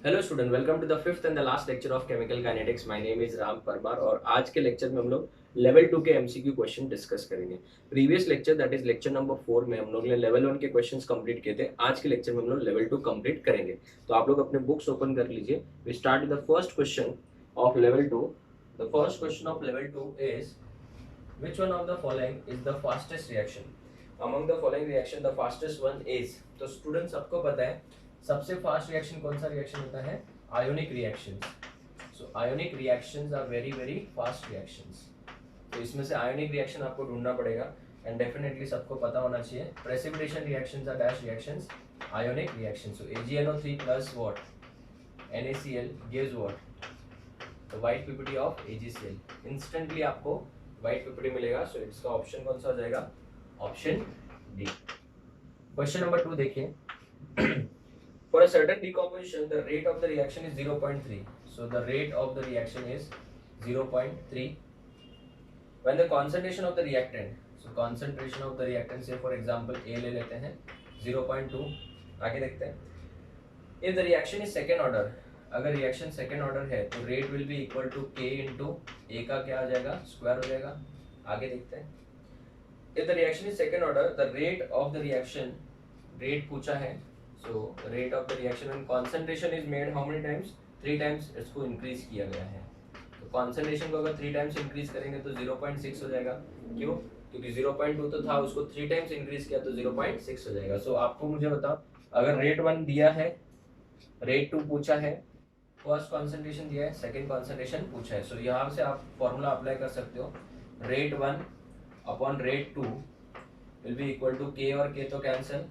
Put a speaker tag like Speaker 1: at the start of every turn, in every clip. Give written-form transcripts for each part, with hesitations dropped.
Speaker 1: Hello student, welcome to the fifth and the last lecture of chemical kinetics. My name is Ram Parmar और आज के lecture में हम लोग लेवल 2 के एमसीक्यू क्वेश्चन डिस्कस करेंगे। Previous lecture that is lecture number 4 में हम लोग ने लेवल 1 के क्वेश्चंस कंप्लीट किए थे। आज के लेक्चर में हम लोग लेवल 2 कंप्लीट करेंगे। तो आप लोग अपने बुक्स ओपन कर लीजिए। We start with the first question of level 2। The first question of level 2 is which one of the following is the fastest reaction among the following reaction the fastest one is। तो student सबको पता है सबसे fast reaction कौन सा reaction होता है? Ionic reactions. So ionic reactions are very very fast reactions. तो इसमें से आयोनिक रिएक्शन आपको ढूंढना पड़ेगा एंड डेफिनेटली सबको पता होना चाहिए precipitation reactions are dash reactions ionic reactions. So AgNO3 plus what NaCl gives what the white PPT of AgCl। Instantly आपको व्हाइट PPT मिलेगा। सो इसका ऑप्शन कौन सा हो जाएगा? Option D. क्वेश्चन नंबर 2 देखिए। For a certain decomposition, the rate of the reaction is 0.3. So the rate of the reaction is 0.3. When the concentration of the reactant, so concentration of the reactant, say for example A ले लेते हैं 0.2। आगे देखते हैं। If the reaction is second order, अगर reaction second order है तो rate will be equal to K into A का क्या आ जाएगा? स्क्वायर हो जाएगा। आगे देखते हैं। If the reaction is second order, the rate of the reaction, rate पूछा है। So rate of the reaction when concentration is made how many times? 3 times इसको increase किया गया है। तो concentration को अगर 3 times increase करेंगे तो 0.6 हो जाएगा। क्यों? क्योंकि 0.2 तो था, उसको 3 times increase किया तो 0.6 हो जाएगा। So आपको मुझे बताओ, अगर rate 1 दिया है, rate 2 पूछा है, फर्स्ट कॉन्सेंट्रेशन दिया है, सेकेंड कॉन्सेंट्रेशन पूछा है। सो यहाँ से आप फॉर्मूला अप्लाई कर सकते हो। rate 1 upon rate 2 will be equal to K और K तो कैंसिल,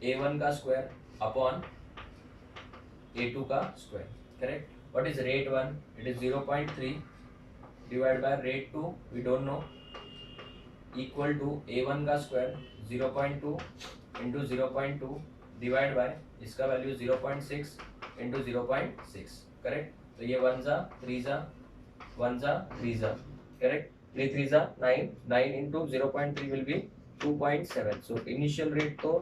Speaker 1: A1 का स्क्वायर अपॉन A2 का square. Correct? What is rate 1? It is 0.3 divide by rate 2 we don't know equal to A1 का square 0.2 into 0.2 divide by इसका value 0.6 into 0.6। Correct? तो ये 1 जा 3 जा 1 जा 3 जा। करेक्ट? 3 3 जा 9, 9 into 0.3 will be 2.7। So initial rate तो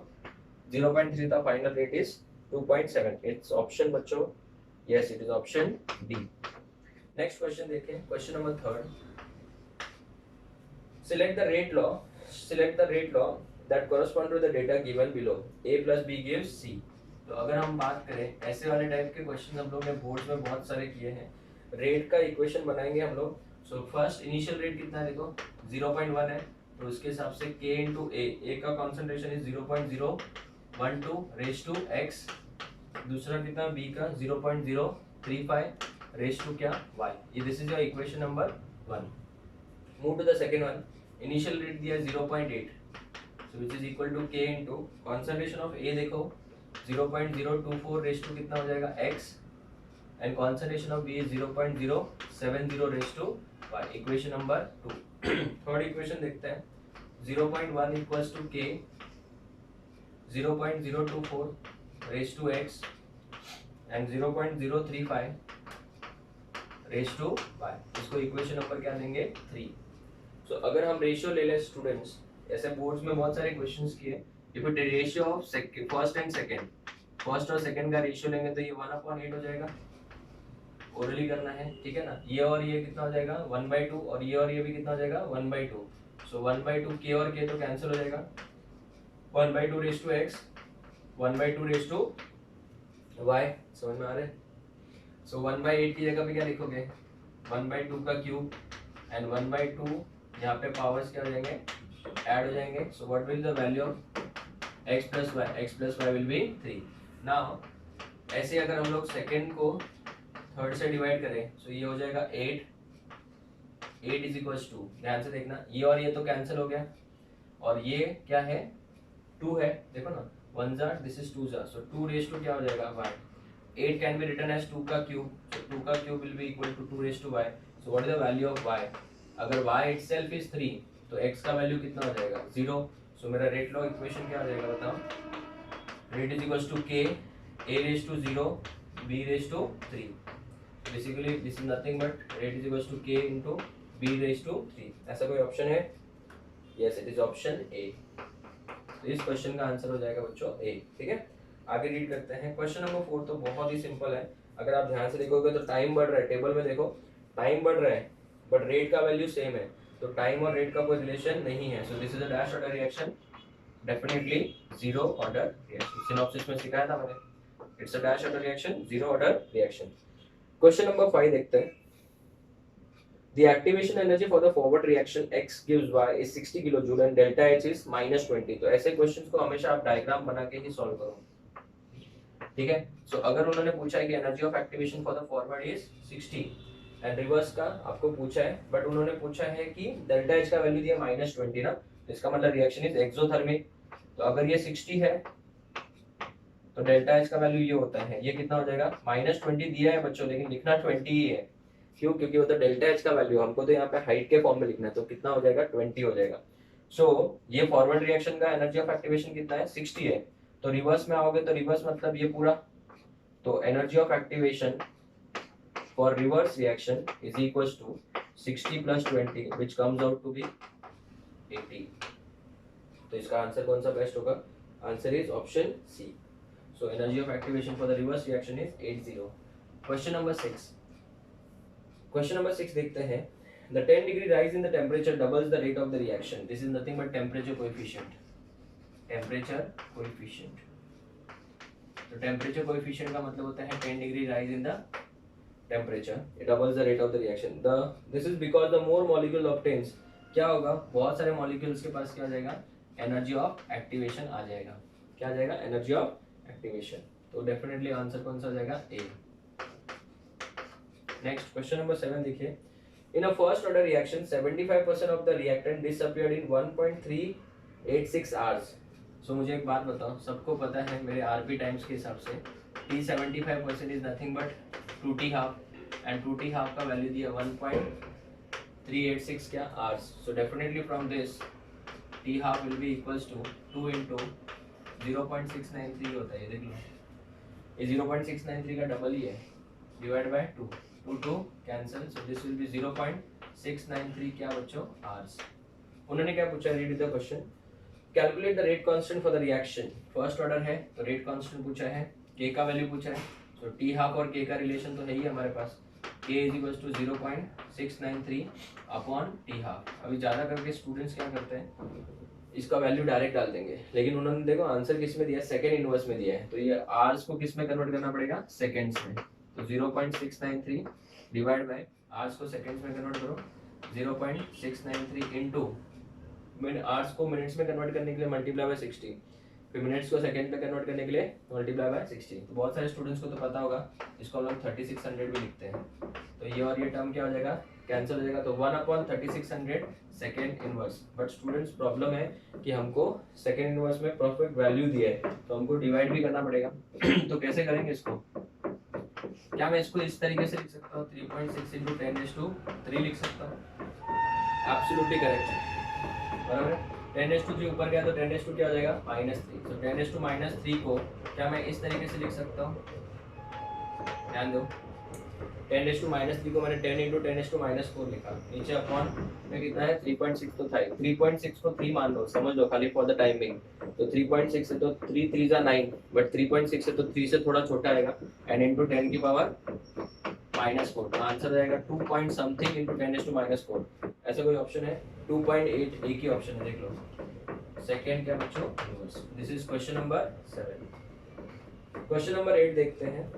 Speaker 1: 0.3 था, final rate is 2.7। It's option बच्चों, yes it is option D. Next question देखें, question number 3। Select the rate law that correspond to the data given below. A plus B gives C। तो अगर हम बात करें ऐसे वाले टाइप के क्वेश्चन हम लोग ने बोर्ड में बहुत सारे किए हैं। रेट का इक्वेशन बनाएंगे हम लोग। सो फर्स्ट इनिशियल रेट कितना है? देखो 0.1 है तो उसके हिसाब से K इंटू A का concentration is 0.012 raise to x। दूसरा कितना? B का 0.035 रेस टू क्या? y। ये this is your equation number 1। Move to the second one. Initial rate दिया 0.8, so which is equal to K into concentration of A देखो 0.024 raise to कितना हो जाएगा? x and concentration of B is 0.070 raise to y। Equation number 2। Third equation देखते हैं। 0.1 equals to K 0.024 raised to x and 0.035 raised to y। इसको equation number क्या देंगे? 3। सो अगर हम रेशियो ले लें स्टूडेंट्स, ऐसे बोर्ड्स में बहुत सारे क्वेश्चंस किए। If it ratio of first and second, first और सेकंड का रेशियो लेंगे तो ये 1/8 हो जाएगा। ओरली करना है, ठीक है ना? ये और ये कितना हो जाएगा? 1/2 और ये भी कितना हो जाएगा? 1/2। सो 1/2 K और K तो कैंसिल हो जाएगा। 1/2 raise to x 1/2 raise to y। समझ में आ रहा है? सो 1/8 की जगह पे क्या लिखोगे? 1/2 का क्यूब एंड 1/2 यहाँ पे पावर्स क्या हो जाएंगे? ऐड हो जाएंगे। So what will the value of x plus y? x plus y will be 3। Now ऐसे अगर हम लोग सेकेंड को थर्ड से डिवाइड करें सो ये हो जाएगा 8 इज इक्वल्स टू। ध्यान से देखना, ये और ये तो कैंसिल हो गया और ये क्या है? 2 है। देखो ना, 1 जार दिस इज 2 जार, सो 2 रेस टू क्या हो जाएगा? y। 8 can be written as 2 का क्यूब, सो 2 का cube will be equal to 2 raise to y। So what is the value of y? अगर y इटसेल्फ इज 3 तो x का value कितना हो जाएगा? 0। सो मेरा रेट लॉ इक्वेशन क्या हो जाएगा बताओ? Rate is equals to k a raise to 0 b raise to 3। Basically this is nothing but rate is equals to k into b raise to 3। ऐसा कोई ऑप्शन है? Yes it is option A. तो इस question का answer हो जाएगा बच्चों ए। ठीक है? आगे रीड करते हैं। क्वेश्चन नंबर 4 तो बहुत ही सिंपल है। अगर आप ध्यान से देखोगे तो टाइम बढ़ रहा है, टेबल में देखो टाइम बढ़ रहा है बट रेट का वैल्यू सेम है, तो टाइम और रेट का कोई रिलेशन नहीं है। So this is a dash order reaction, definitely zero order reaction. Synopsis में सिखाया था मैंने, it's a dash order reaction, zero order reaction. Question number 5 देखते हैं। The activation energy for the forward reaction X gives Y is 60 kilojoule and delta H is -20। तो ऐसे questions को हमेशा आप डायग्राम बना के ही सॉल्व करो, ठीक है। सो अगर उन्होंने पूछा है कि energy of activation for the forward is 60 and reverse का आपको पूछा है, बट उन्होंने पूछा है कि डेल्टा एच का वैल्यू दिया -20 ना, तो इसका मतलब रिएक्शन इज एक्सोथर्मिक। तो अगर ये 60 है तो डेल्टा एच का वैल्यू ये होता है, ये कितना हो जाएगा, -20 दिया है बच्चों लेकिन लिखना 20 ही है। क्यों? क्योंकि वो तो डेल्टा एच का वैल्यू, हमको तो यहाँ पे हाइट के फॉर्म में लिखना है, तो कितना हो जाएगा, 20 हो जाएगा। सो ये फॉरवर्ड रिएक्शन का एनर्जी ऑफ एक्टिवेशन कितना है, 60 है। तो रिवर्स में आओगे तो रिवर्स मतलब ये पूरा, तो energy of activation for reverse reaction is equals to 60 प्लस 20 which comes out to be 80। तो इसका आंसर कौन सा बेस्ट होगा, answer is option C. So energy of activation for the reverse reaction is 80। Question number 6, question number 6 देखते हैं। The 10 degree rise in the temperature doubles the rate of the reaction. This is nothing but temperature coefficient. Temperature coefficient. तो temperature coefficient का मतलब होता है 10 degree rise in the temperature. It doubles the rate of the reaction. This is because the more molecule obtains. क्या होगा? बहुत सारे molecules के पास क्या आ जाएगा? Energy of activation आ जाएगा. क्या आ जाएगा? Energy of activation. तो definitely आंसर कौन सा आ जाएगा? A. Next question number 7 देखिए। In a first order reaction, 75% of the reactant disappeared in 1.386 hours. So मुझे एक बात बताओ, सबको पता है मेरे RP टाइम्स के हिसाब से T 75% is nothing but 2T half and 2T half का वैल्यू दिया 1.386 क्या hours. So definitely from this T half will be equals to 2 into 0.693 होता है, ये देख लो, ये 0.693 का डबल ही है, divide by 2, 2 cancel, so this will B 0.693 क्या बच्चों, आवर्स। उन्होंने क्या पूछा, read the question. Calculate the rate constant for the reaction, first order है तो रेट कांस्टेंट पूछा है, के का वैल्यू पूछा है, तो टी हाफ और के का रिलेशन तो है ही हमारे पास, के is equal to 0.693 upon T half. अभी ज़्यादा करके स्टूडेंट्स क्या करते हैं, इसका वैल्यू डायरेक्ट डाल देंगे, लेकिन उन्होंने देखो आंसर किस में दिया है, सेकेंड इनवर्स में दिया है, तो ये आवर्स को किस में कन्वर्ट करना पड़ेगा, सेकेंड्स में। तो 0.693 डिवाइड बाय आवर्स को सेकंड्स में कन्वर्ट करो, 0.693 इनटू आवर्स को मिनट्स में कन्वर्ट करने के लिए मल्टीप्लाई बाय 60, फिर मिनट्स को सेकंड में कन्वर्ट करने के लिए मल्टीप्लाई बाय 60। तो बहुत सारे स्टूडेंट्स को तो पता होगा, इसको हम लोग 3600 भी लिखते हैं। तो ये और ये टर्म क्या हो जाएगा, कैंसिल हो जाएगा, तो 1/3600 second inverse. But students problem है कि हमको सेकेंड इनवर्स में परफेक्ट वैल्यू दिया है, तो हमको डिवाइड भी करना पड़ेगा। तो कैसे करेंगे इसको, क्या मैं इसको इस तरीके से लिख सकता हूँ, 3.6 इंटू 10⁻³ लिख सकता हूँ, एब्सोल्युटली करेक्ट है, बराबर है। 10⁻³ ऊपर गया तो 10⁻² क्या हो जाएगा, -3। तो 10⁻³ को क्या मैं इस तरीके से लिख सकता हूँ, ध्यान दो, 10⁻³ को मैंने 10 इंटू 10⁻⁻4 लिखा, नीचे अपॉन में कितना है, 3.6 तो था, 3.6 को 3 मान लो, समझ लो खाली फॉर द टाइमिंग। तो 3.6 है तो 3 3 जा 9, बट 3.6 है तो 3 से थोड़ा छोटा आएगा, एंड इंटू 10 की पावर -4, तो आंसर आएगा 2 पॉइंट समथिंग इंटू 10⁻⁻4। ऐसा कोई ऑप्शन है, 2.8 एक ही ऑप्शन है, देख लो, सेकेंड क्या बच्चों, this is question number 7। Question number 8 देखते हैं।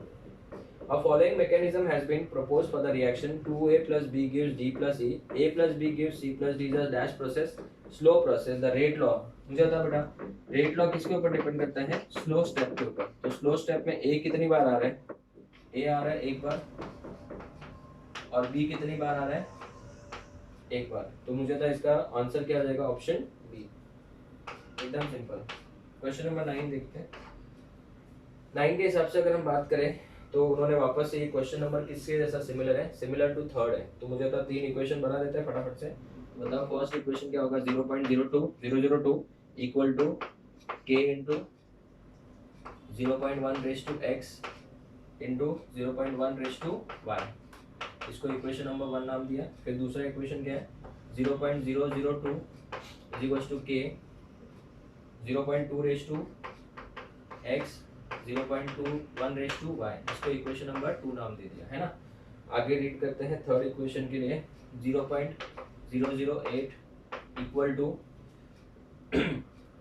Speaker 1: A following mechanism has been proposed for the reaction 2A plus B gives D plus E, A plus B gives C plus D is a dash process, slow process, the rate law। मुझे बता बेटा, rate law किसके ऊपर depend करता है, slow step के ऊपर। तो स्लो स्टेप में A कितनी बार आ रहा है, A आ रहा है एक बार, और B कितनी बार आ रहा है, एक बार। तो मुझे था इसका आंसर क्या आ जाएगा, ऑप्शन बी, एकदम सिंपल। क्वेश्चन नंबर 9 देखते हैं। 9 के हिसाब से अगर हम बात करें तो उन्होंने वापस से ये क्वेश्चन नंबर किसके जैसा सिमिलर है, सिमिलर टू थर्ड है। तो मुझे तो 3 इक्वेशन बना देते हैं फटाफट से, बताओ फर्स्ट इक्वेशन क्या होगा, 0.02002 equal to k into 0.1 raise to x into 0.1 raise to y, इसको इक्वेशन नंबर 1 नाम दिया। फिर दूसरा इक्वेशन क्या है, 0.002 is equal to k 0.2 raise to x 0.21 इसको इक्वेशन नंबर 2 नाम दे दिया है ना। आगे रीड करते हैं थर्ड इक्वेशन के लिए 0.008 इक्वल टू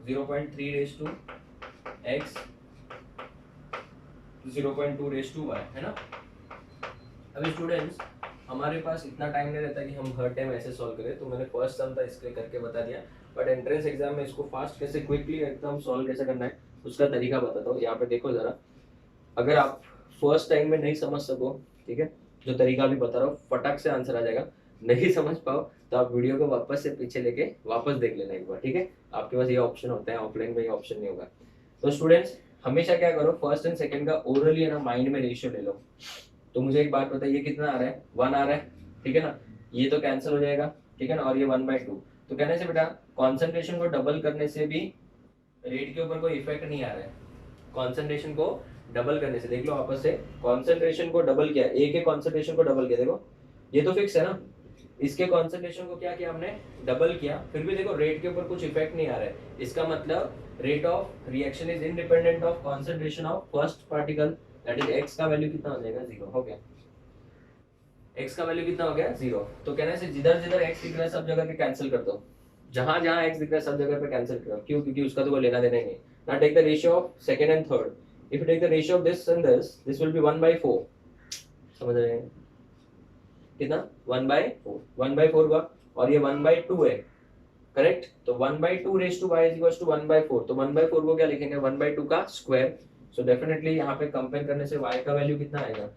Speaker 1: 0.3 x 0.2 है ना। अभी स्टूडेंट्स हमारे पास इतना टाइम नहीं रहता कि हम हर टाइम ऐसे सॉल्व करें, तो मैंने फर्स्ट सम था इसके करके बता दिया, बट एंट्रेंस एग्जाम में इसको फास्ट कैसे क्विकली एकदम सॉल्व कैसे करना है उसका तरीका बताता हूँ। यहाँ पे देखो जरा, अगर आप फर्स्ट टाइम में नहीं समझ सको, ठीक है, जो तरीका भी बता रहा हूँ फटाक से आंसर आ जाएगा। नहीं समझ पाओ तो आप वीडियो को वापस से पीछे लेके वापस देख लेना एक बार, ठीक है। आपके पास ये ऑप्शन होता है, ऑफलाइन में ये ऑप्शन नहीं होगा। तो स्टूडेंट्स हमेशा क्या करो, फर्स्ट एंड सेकंड का ओरली है ना माइंड में रेशियो ले लो। तो मुझे एक बात बताइए, कितना आ रहा है, 1 आ रहा है, ठीक है ना, ये तो कैंसिल हो जाएगा, ठीक है ना, और ये 1/2। तो कहने से बेटा कॉन्सेंट्रेशन को डबल करने से भी रेट के ऊपर कोई इफेक्ट नहीं आ रहा है। कॉन्सेंट्रेशन को डबल करने से, देख लो आपस से, कॉन्सेंट्रेशन को डबल किया, ए के कॉन्सेंट्रेशन को डबल किया, देखो ये तो फिक्स है ना, इसके कॉन्सेंट्रेशन को क्या किया हमने, डबल किया, फिर भी देखो रेट के ऊपर कुछ इफेक्ट नहीं आ रहा है। इसका मतलब rate of reaction is independent of concentration of first particle, that is x का वैल्यू कितना हो जाएगा, 0 हो गया। x का वैल्यू कितना हो गया, 0। तो कहने से जिधर जिधर x दिख रहा है सब जगह पे कैंसिल कर दो, जहां जहां x दिख रहा है सब जगह पे कैंसिल करो। क्यों? क्योंकि उसका तो कोई लेना देना ही नहीं। Now take the ratio of second and third, if you take the ratio of this and this will be 1/4, समझ रहे हैं कितना, 1/4, 1/4 हुआ, और ये 1/2 है, करेक्ट। तो 1/2 raise to y is equal to 1/4, तो 1/4 को क्या लिखेंगे, 1/2 का स्क्वायर। सो डेफिनेटली यहाँ पे कंपेयर करने से y का वैल्यू कितना आएगा,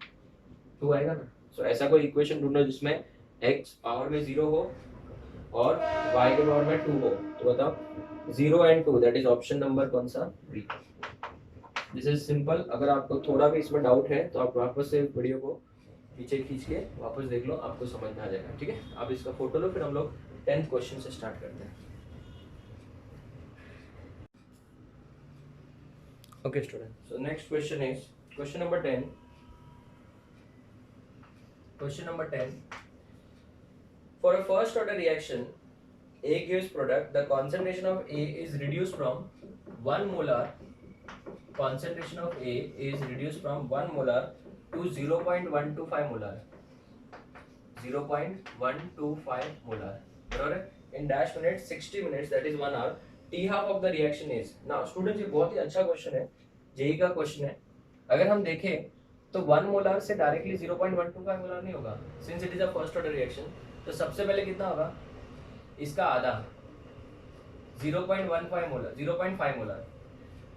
Speaker 1: 2 आएगा ना। सो ऐसा कोई इक्वेशन ढूंढो जिसमें x पावर में 0 हो और y के पावर में 2 हो, तो बताओ 0 and 2, that is option number कौन सा, बी। This is simple. अगर आपको थोड़ा भी इसमें डाउट है तो आप वापस से वीडियो को पीछे खींच के वापस देख लो, आपको समझ में आ जाएगा, ठीक है। आप इसका फोटो लो, फिर हम लोग 10th क्वेश्चन से स्टार्ट करते हैं। Okay student, so next question is question number 10. Question number 10, for a first order reaction A gives product, the concentration of A is reduced from 1 molar, concentration of A is reduced from 1 molar to 0.125 molar, 0.125 molar, बराबर है, in dash minutes 60 minutes, that is 1 hour. T half of the reaction is, now students ये बहुत ही अच्छा question है, JEE का question है। अगर हम देखें तो 1 मोलार से डायरेक्टली 0.125 मोलार नहीं होगा, since it is a first order reaction. तो सबसे पहले कितना होगा, इसका आधा 0.15 मोलार, 0.5 मोलार,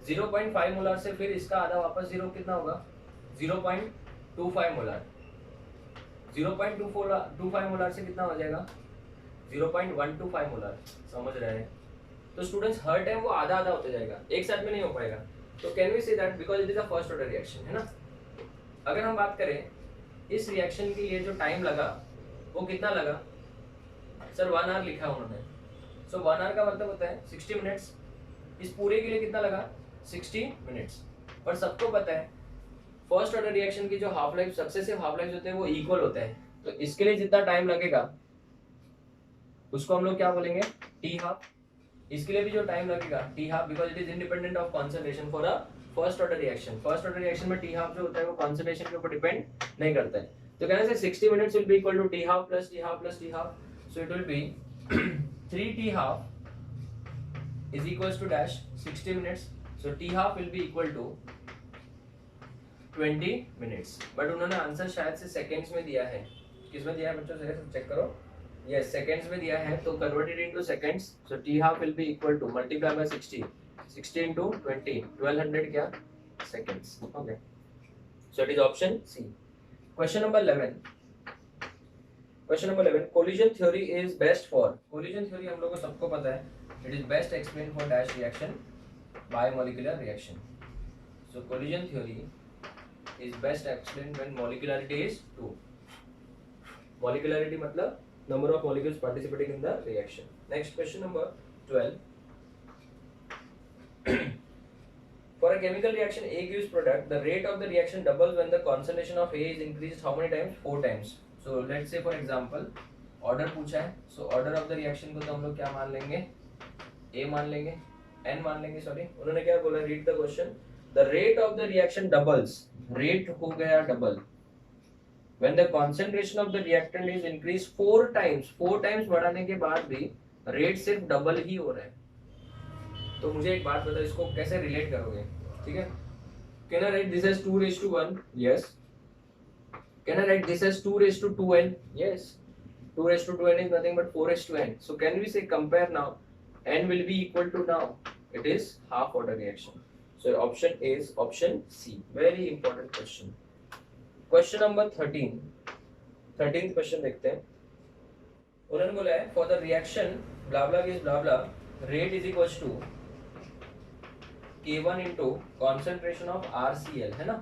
Speaker 1: 0.5 मोलार से फिर इसका आधा वापस 0 कितना होगा, 0.25 मोलार, 0.25 मोलार से कितना हो जाएगा, 0.125 मोलार, समझ रहे हैं। तो स्टूडेंट्स हर टाइम वो आधा आधा होते जाएगा, एक साथ में नहीं हो पाएगा। तो can we say that because it is a first order reaction, है ना। अगर हम बात करें इस रिएक्शन के लिए जो टाइम लगा वो कितना लगा, सर 1 आवर लिखा है उन्होंने। सो 1 आवर का मतलब होता है 60 मिनट्स। इस पूरे के लिए कितना लगा, 60 मिनट्स। पर सबको पता है फर्स्ट ऑर्डर रिएक्शन की जो half life, successive half life होते हैं वो इक्वल होता है। तो इसके लिए जितना टाइम लगेगा उसको हम लोग क्या बोलेंगे, टी हाफ। इसके लिए भी जो टाइम लगेगा T half, because it is independent of concentration for a first order reaction. First order reaction में टी हाफ जो होता है वो कॉन्सेंट्रेशन के ऊपर डिपेंड नहीं करता है। तो कहने से 60 minutes will be equal to T half plus T half plus T half, so it will be 3 T half is equals to dash 60 minutes, so T half will be equal to 20 minutes. But उन्होंने answer शायद से seconds में दिया है, किसमें दिया है बच्चों, चेक करो, yes seconds में दिया है, तो converted into seconds, so t half will be equal to multiply by 60, 60 into 20, 1200 क्या seconds, okay, so it is option C. Question number 11, question number 11, collision theory is best for, collision theory हम लोगों को सबको पता है, it is best explained for dash reaction, bimolecular reaction. So collision theory is best explained when molecularity is 2. Molecularity मतलब number of molecules participating in the reaction. Next question number 12. For a chemical reaction A gives product, the rate of the reaction doubles when the concentration of A is increased how many times, 4 times. So let's say for example order पूछा है, so order of the reaction को तो हम लोग क्या मान लेंगे, A मान लेंगे, N मान लेंगे, सॉरी उन्होंने क्या बोला, read the question. The rate of the reaction doubles, rate हो गया double when the concentration of the reactant is increased 4 times बढ़ाने के बाद भी रेट सिर्फ डबल ही हो रहा है। तो मुझे एक बात बताओ, इसको कैसे रिलेट करोगे? ठीक है, can I write this as 2:1? Yes. Can I write this as 2:2n? Yes. 2:2n is nothing but 4:n. So can we say compare now? N will be equal to now. It is half order reaction. So option is option C. Very important question. Question number 13th question देखते हैं। उन्होंने बोला है for the reaction blah blah is blah blah rate is equals to K1 into concentration of RCl, है ना,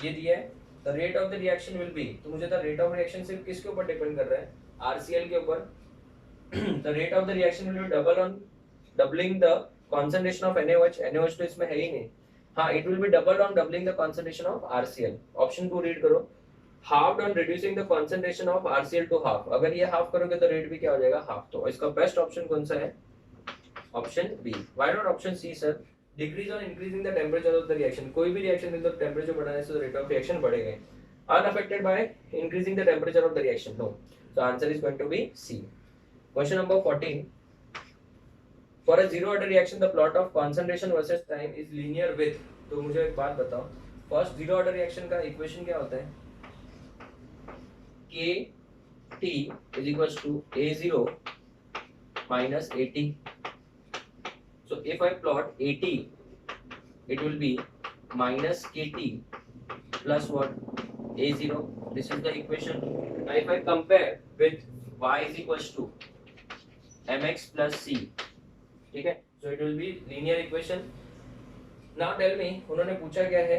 Speaker 1: ये दिया है। The rate of the reaction will be, तो मुझे द रेट ऑफ रिएक्शन सिर्फ किसके ऊपर डिपेंड कर रहा है? RCl के ऊपर। The rate of the reaction will B doubling the concentration of NaOH। NaOH तो इसमें है ही नहीं। हाँ, it will be doubled on doubling the concentration of RCl. Option 2 read करो, halved on reducing the concentration of RCl to half. अगर ये half करोगे तो रेट भी क्या हो जाएगा? हाफ। तो इसका बेस्ट ऑप्शन कौन सा है? Option B. Why not option C sir? Decrease on increasing the temperature of the reaction. कोई भी रिएक्शन में तो टेम्परेचर बढ़ाने से रेट ऑफ रिएक्शन बढ़ेगा, unaffected by increasing the temperature of the reaction. No, so answer is going to be C. Question number 14. For a zero order reaction, the plot of concentration versus time is linear with. तो मुझे एक बात बताओ, first zero order reaction का equation क्या होता है? Kt is equals to A0 minus AT. So if I plot AT, it will be minus Kt plus what? A0. This is the equation. Now if I compare with y is equals to mx plus c, ठीक है, so it will be linear equation. Now tell me, उन्होंने पूछा क्या है?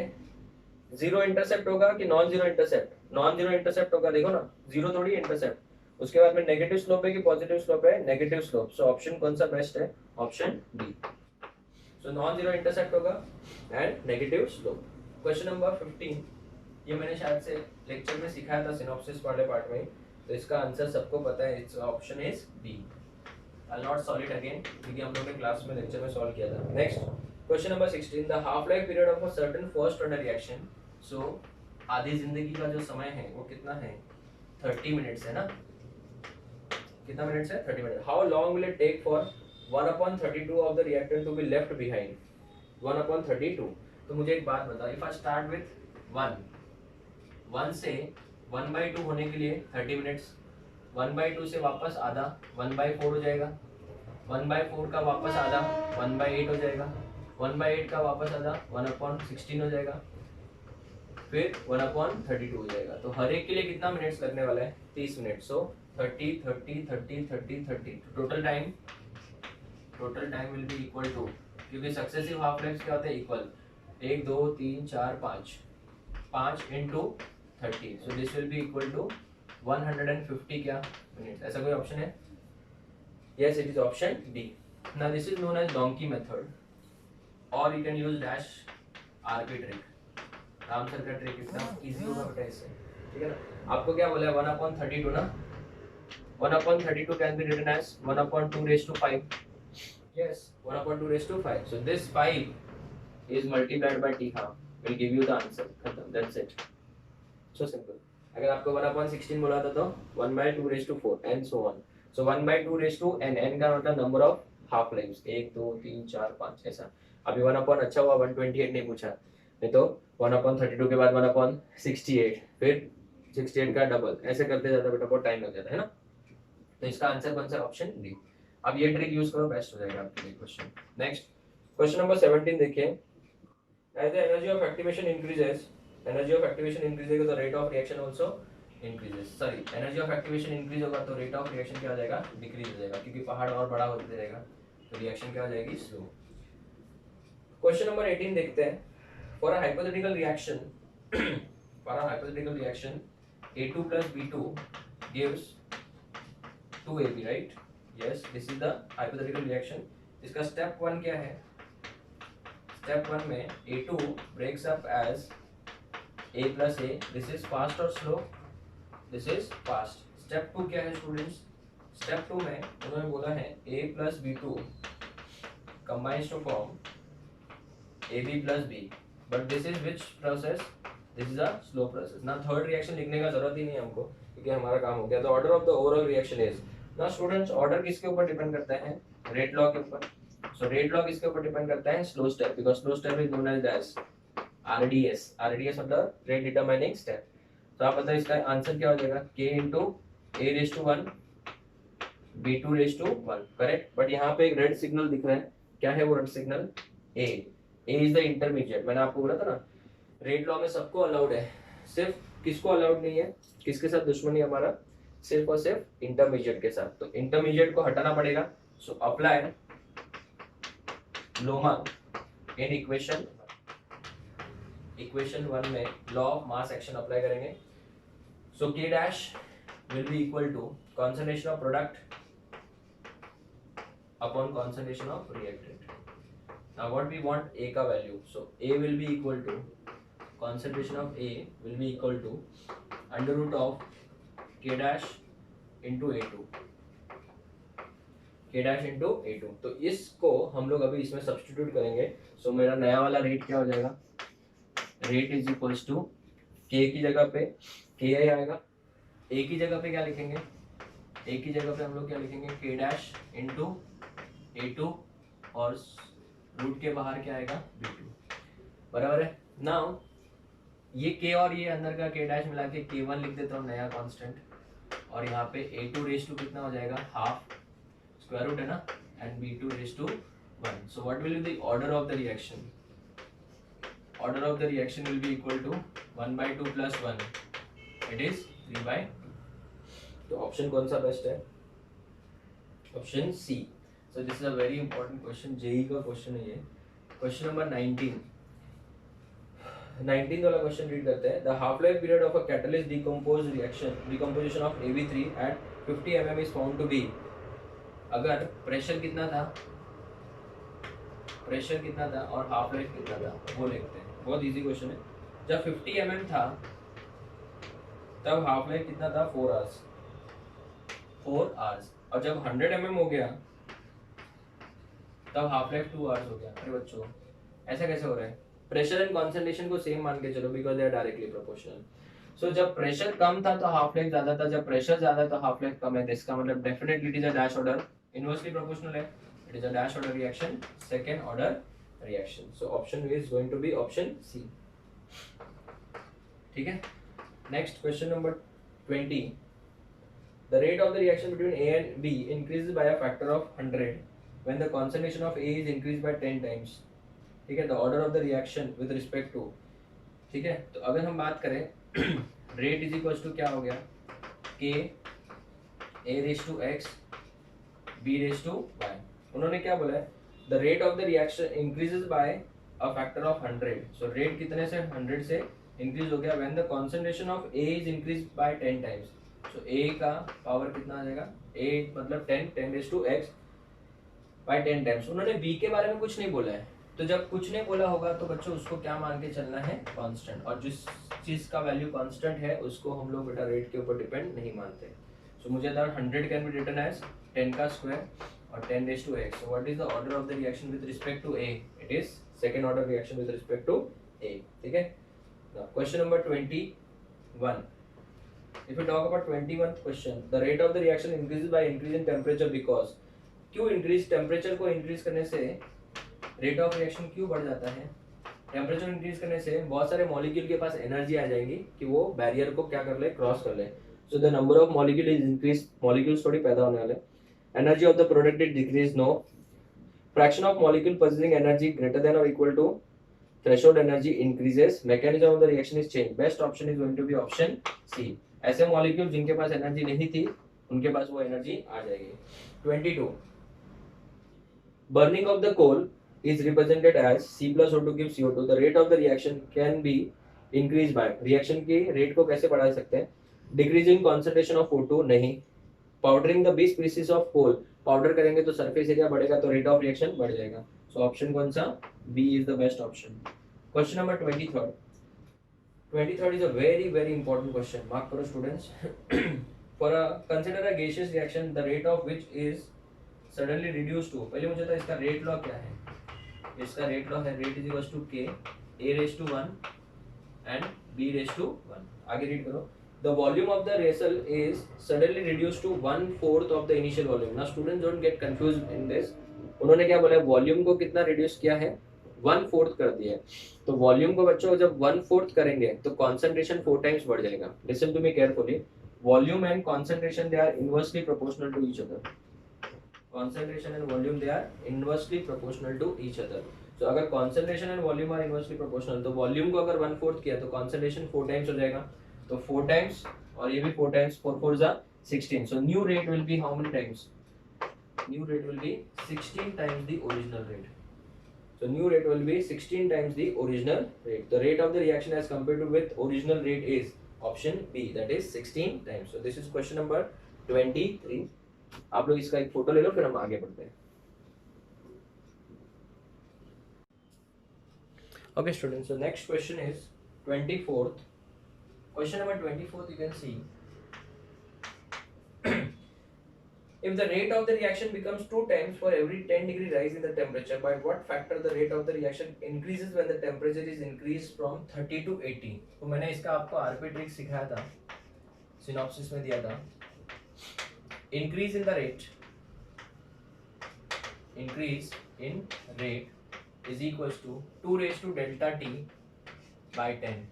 Speaker 1: Zero intercept होगा कि non zero intercept? Non zero intercept होगा, देखो ना, जीरो थोड़ी इंटरसेप्ट। उसके बाद में नेगेटिव स्लोप है कि पॉजिटिव स्लोप है? Negative slope. सो ऑप्शन कौन सा बेस्ट है? Option B. So non zero intercept होगा and negative slope. Question number 15, ये मैंने शायद से लेक्चर में सिखाया था सिनॉप्सिस वाले पार्ट में, तो इसका आंसर सबको पता है। It's option is B. I'll not solve it again क्योंकि हम लोग ने क्लास में लेक्चर में सॉल्व किया था। Next question number 16, the half life period of a certain first order reaction. So आधी जिंदगी का जो समय है वो कितना है? 30 मिनट्स है ना। कितना मिनट्स है? 30 minute. How long will it take for 1/32 of the reactant to be left behind? 1/32। तो मुझे एक बात बताओ, इफ आई स्टार्ट विथ 1 से 1/2 होने के लिए 30 मिनट्स, 1/2 से वापस आधा 1/4 हो जाएगा, 1/4 का वापस आधा 1/8 हो जाएगा, 1/8 का वापस आधा 1/16 हो जाएगा, फिर 1/32 हो जाएगा। तो हर एक के लिए कितना मिनट्स लगने वाला है? 30 minute. So 30 30 30 30 30 total time will be equal to, क्योंकि सक्सेसिव हाफ लाइफ क्या होते हैं? Equal 1 2 3 4 5 into 30। So this will be equal to 150 क्या मिनट्स? ऐसा कोई ऑप्शन है? Yes, it is option D. Now this is known as donkey method, or you can use dash RP trick. Ram sir का trick इतना easy होगा बेटा इससे, ठीक है ना। आपको क्या बोला है? 1/32 ना, 1/32 can be written as 1/2⁵. Yes, 1/2⁵. So this 5 is multiplied by t half will give you the answer. That's it. So simple. अगर आपको 1/16 बोला था तो 1/2⁴ and so on. So 1/2⁴n, n का मतलब नंबर ऑफ हाफ लाइव्स, 1 2 3 4 5 ऐसा। अभी 1/, अच्छा हुआ 128 नहीं पूछा, नहीं तो 1/32 के बाद 1/68, फिर 68 का डबल, ऐसे करते जाता बेटा, बहुत टाइम लग जाता है ना। तो इसका आंसर कौन सा? Option D. अब ये ट्रिक यूज करो, बेस्ट हो जाएगा आपके लिए क्वेश्चन। नेक्स्ट क्वेश्चन नंबर 17 देखिए, as the energy of activation increases, energy of activation increase तो rate of reaction also increases. Sorry, energy of activation increase होगा तो रेट ऑफ रिएक्शन क्या हो जाएगा? डिक्रीज हो जाएगा, क्योंकि पहाड़ और बड़ा होते रहेगा तो रिएक्शन क्या हो जाएगी? स्लो। क्वेश्चन नंबर 18 देखते हैं। For a hypothetical reaction A2 plus B2 gives 2AB, right? Yes, this is the hypothetical reaction. इसका स्टेप 1 क्या है? स्टेप 1 में A2 breaks up as A plus A. This is fast और slow? This is fast. Step 2 क्या है students? Step 2 में उन्होंने बोला है A plus B2 combines to form AB plus B. But this is which process, this is a slow process ना। Third reaction लिखने का जरूरत ही नहीं है हमको क्योंकि हमारा काम हो गया। The order of the overall reaction is, ना स्टूडेंट्स ऑर्डर किसके ऊपर डिपेंड करता है, रेट लॉ के ऊपर। सो रेट लॉ किसके ऊपर डिपेंड करता है, slow step, because slow step is known as RDS, RDS मतलब रेट डिटरमाइनिंग स्टेप। तो आप बताइए इसका आंसर क्या हो जाएगा, k into A raise to 1 b2 raise to 1, correct. But यहाँ पे एक रेड सिग्नल दिख रहा है, क्या है वो red signal, a is the intermediate. मैंने आपको बोला था ना रेट लॉ में सबको अलाउड है, सिर्फ किसको अलाउड नहीं है, किसके साथ दुश्मनी हमारा, सिर्फ और सिर्फ इंटरमीडिएट के साथ। तो इंटरमीडिएट को हटाना पड़ेगा। So apply Loma in equation 1 में law of mass action apply करेंगे। सो k dash will be equal to concentration of product upon concentration of reactant. Now what we want, A का value, so A will be equal to concentration of A will be equal to under root of k dash into A2, k dash into A2। तो इसको हम लोग अभी इसमें substitute करेंगे। सो मेरा नया वाला रेट क्या हो जाएगा, rate is equals to k की जगह पे k आएगा, a की जगह पे क्या लिखेंगे, a की जगह पे हम लोग क्या लिखेंगे, k डैश इंटू A2 और रूट के बाहर क्या आएगा B2, बराबर है। नाउ ये k और ये अंदर का k डैश मिला के k1 लिख देता हूँ नया कांस्टेंट, और यहाँ पे A2 रेज टू कितना हो जाएगा, हाफ, स्क्वायर रूट है ना, and B2 raise to 1। So what will be the order of the reaction, order of the reaction will be equal to 1/2 plus 1, it is 3/2। तो option कौन सा best है, option C. So this is a very important question, JEE का question है ये। Question number 19 वाला question read करते हैं। The half life period of a catalyst decomposition of AB3 at 50 mm is found to be. अगर pressure कितना था और हाफ लाइफ कितना था वो लिखते हैं, बहुत इजी क्वेश्चन है। जब 50 mm था तब हाफ लाइफ कितना था, 4 आवर्स, और जब 100 mm हो गया तब हाफ लाइफ 2 आवर्स हो गया। अरे बच्चों ऐसा कैसे हो रहा है, प्रेशर एंड कॉन्सेंट्रेशन को सेम मान के चलो because they are directly proportional. So जब प्रेशर कम था तो हाफ लाइफ ज्यादा था, जब प्रेशर ज्यादा तो हाफ लाइफ कम है। तो इसका मतलब definitely it is a dash order, inversely proportional है, it is a dash order reaction, second order reaction. So option is going to be option C, ठीक है। Next question number 20। The rate of the reaction between A and B increases by a factor of 100 when the concentration of A is increased by 10 times, ठीक है। The order of the reaction with respect to, ठीक है। तो अगर हम बात करें rate is equals to क्या हो गया, K A raised to X B raised to Y। उन्होंने क्या बोला है, the rate of the reaction increases by a factor of 100। so rate कितने से 100 से increase हो गया when the concentration of A is increased by 10 times। तो a का पावर कितना आ जाएगा, a मतलब 10 raise to x by 10 times. उन्होंने b के बारे में कुछ नहीं बोला है, तो जब कुछ नहीं बोला होगा तो बच्चों उसको क्या मान के चलना है, कांस्टेंट। और जिस चीज का वैल्यू कांस्टेंट है उसको हम लोग बेटा रेट के ऊपर डिपेंड नहीं मानते। सो मुझे 100 कैन बी रिटन एज 10 का स्क्वायर और 10 raise to x। So what is the order of the reaction with respect to a, it is second order reaction with respect to a, ठीक है। Now question number 21। If we talk about 21st question, the rate of the reaction increases by increase in temperature because, क्यों increase, temperature को increase करने से rate of reaction क्यों बढ़ जाता है। टेम्परेचर इंक्रीज करने से बहुत सारे मॉलिक्यूल के पास एनर्जी आ जाएगी कि वो बैरियर को क्या कर ले, क्रॉस कर ले। So the number of molecule is increase, molecules थोड़ी पैदा होने वाले। Energy of the product is decrease, no. Fraction of molecule possessing energy greater than or equal to threshold energy increases, mechanism of the reaction is change. Best option is going to be option C. ऐसे molecule जिनके पास energy नहीं थी उनके पास वो energy आ जाएगी। 22 burning of the coal is represented as C plus O2 gives CO2. The rate of the reaction can be increased by, reaction की rate को कैसे बढ़ा सकते हैं, decreasing concentration of O2 नहीं, powdering the 20 pieces of coal, powder करेंगे तो surface area बढ़ेगा तो रेट ऑफ रिएक्शन बढ़ जाएगा। सो ऑप्शन कौन सा, B is the best option. Question number 23rd is a very important question, mark करो students. For a consider a gaseous reaction the rate of which is suddenly reduced to, पहले मुझे था इसका rate law क्या है, इसका rate law है rate is equals to k a raised to 1 and b raised to 1. आगे read करो. The volume of the vessel is suddenly reduced to 1/4 of the initial volume. Now students don't get confused in this. उन्होंने क्या बोला है, volume को कितना reduce किया है, 1/4 कर दिया है. तो वॉल्यूम को बच्चों जब 1/4 करेंगे तो कॉन्सेंट्रेशन 4 टाइम्स बढ़ जाएगा. Listen to me carefully. Volume and concentration they are inversely proportional to each other. concentration and volume they are inversely proportional to each other. So अगर concentration and volume are inversely proportional तो volume को अगर 1/4 किया तो concentration 4 times हो जाएगा. तो 4 times और ये भी 4 times, 4 4s are 16. So new rate will be how many times? New rate will be 16 times the original rate. So new rate will be 16 times the original rate. The rate of the reaction as compared to with original rate is option B, that is 16 times. So this is question number 23. आप लोग इसका एक photo ले लो फिर हम आगे बढ़ते हैं. Okay students, so next question is 24th. Question number 24th, you can see if the rate of the reaction becomes 2 times for every 10 degree rise in the temperature, by what factor the rate of the reaction increases when the temperature is increased from 30 to 80. तो मैंने इसका आपको RP trick सिखाया था, synopsis में दिया था. Increase in the rate, increase in rate is equals to 2 raised to delta t by 10.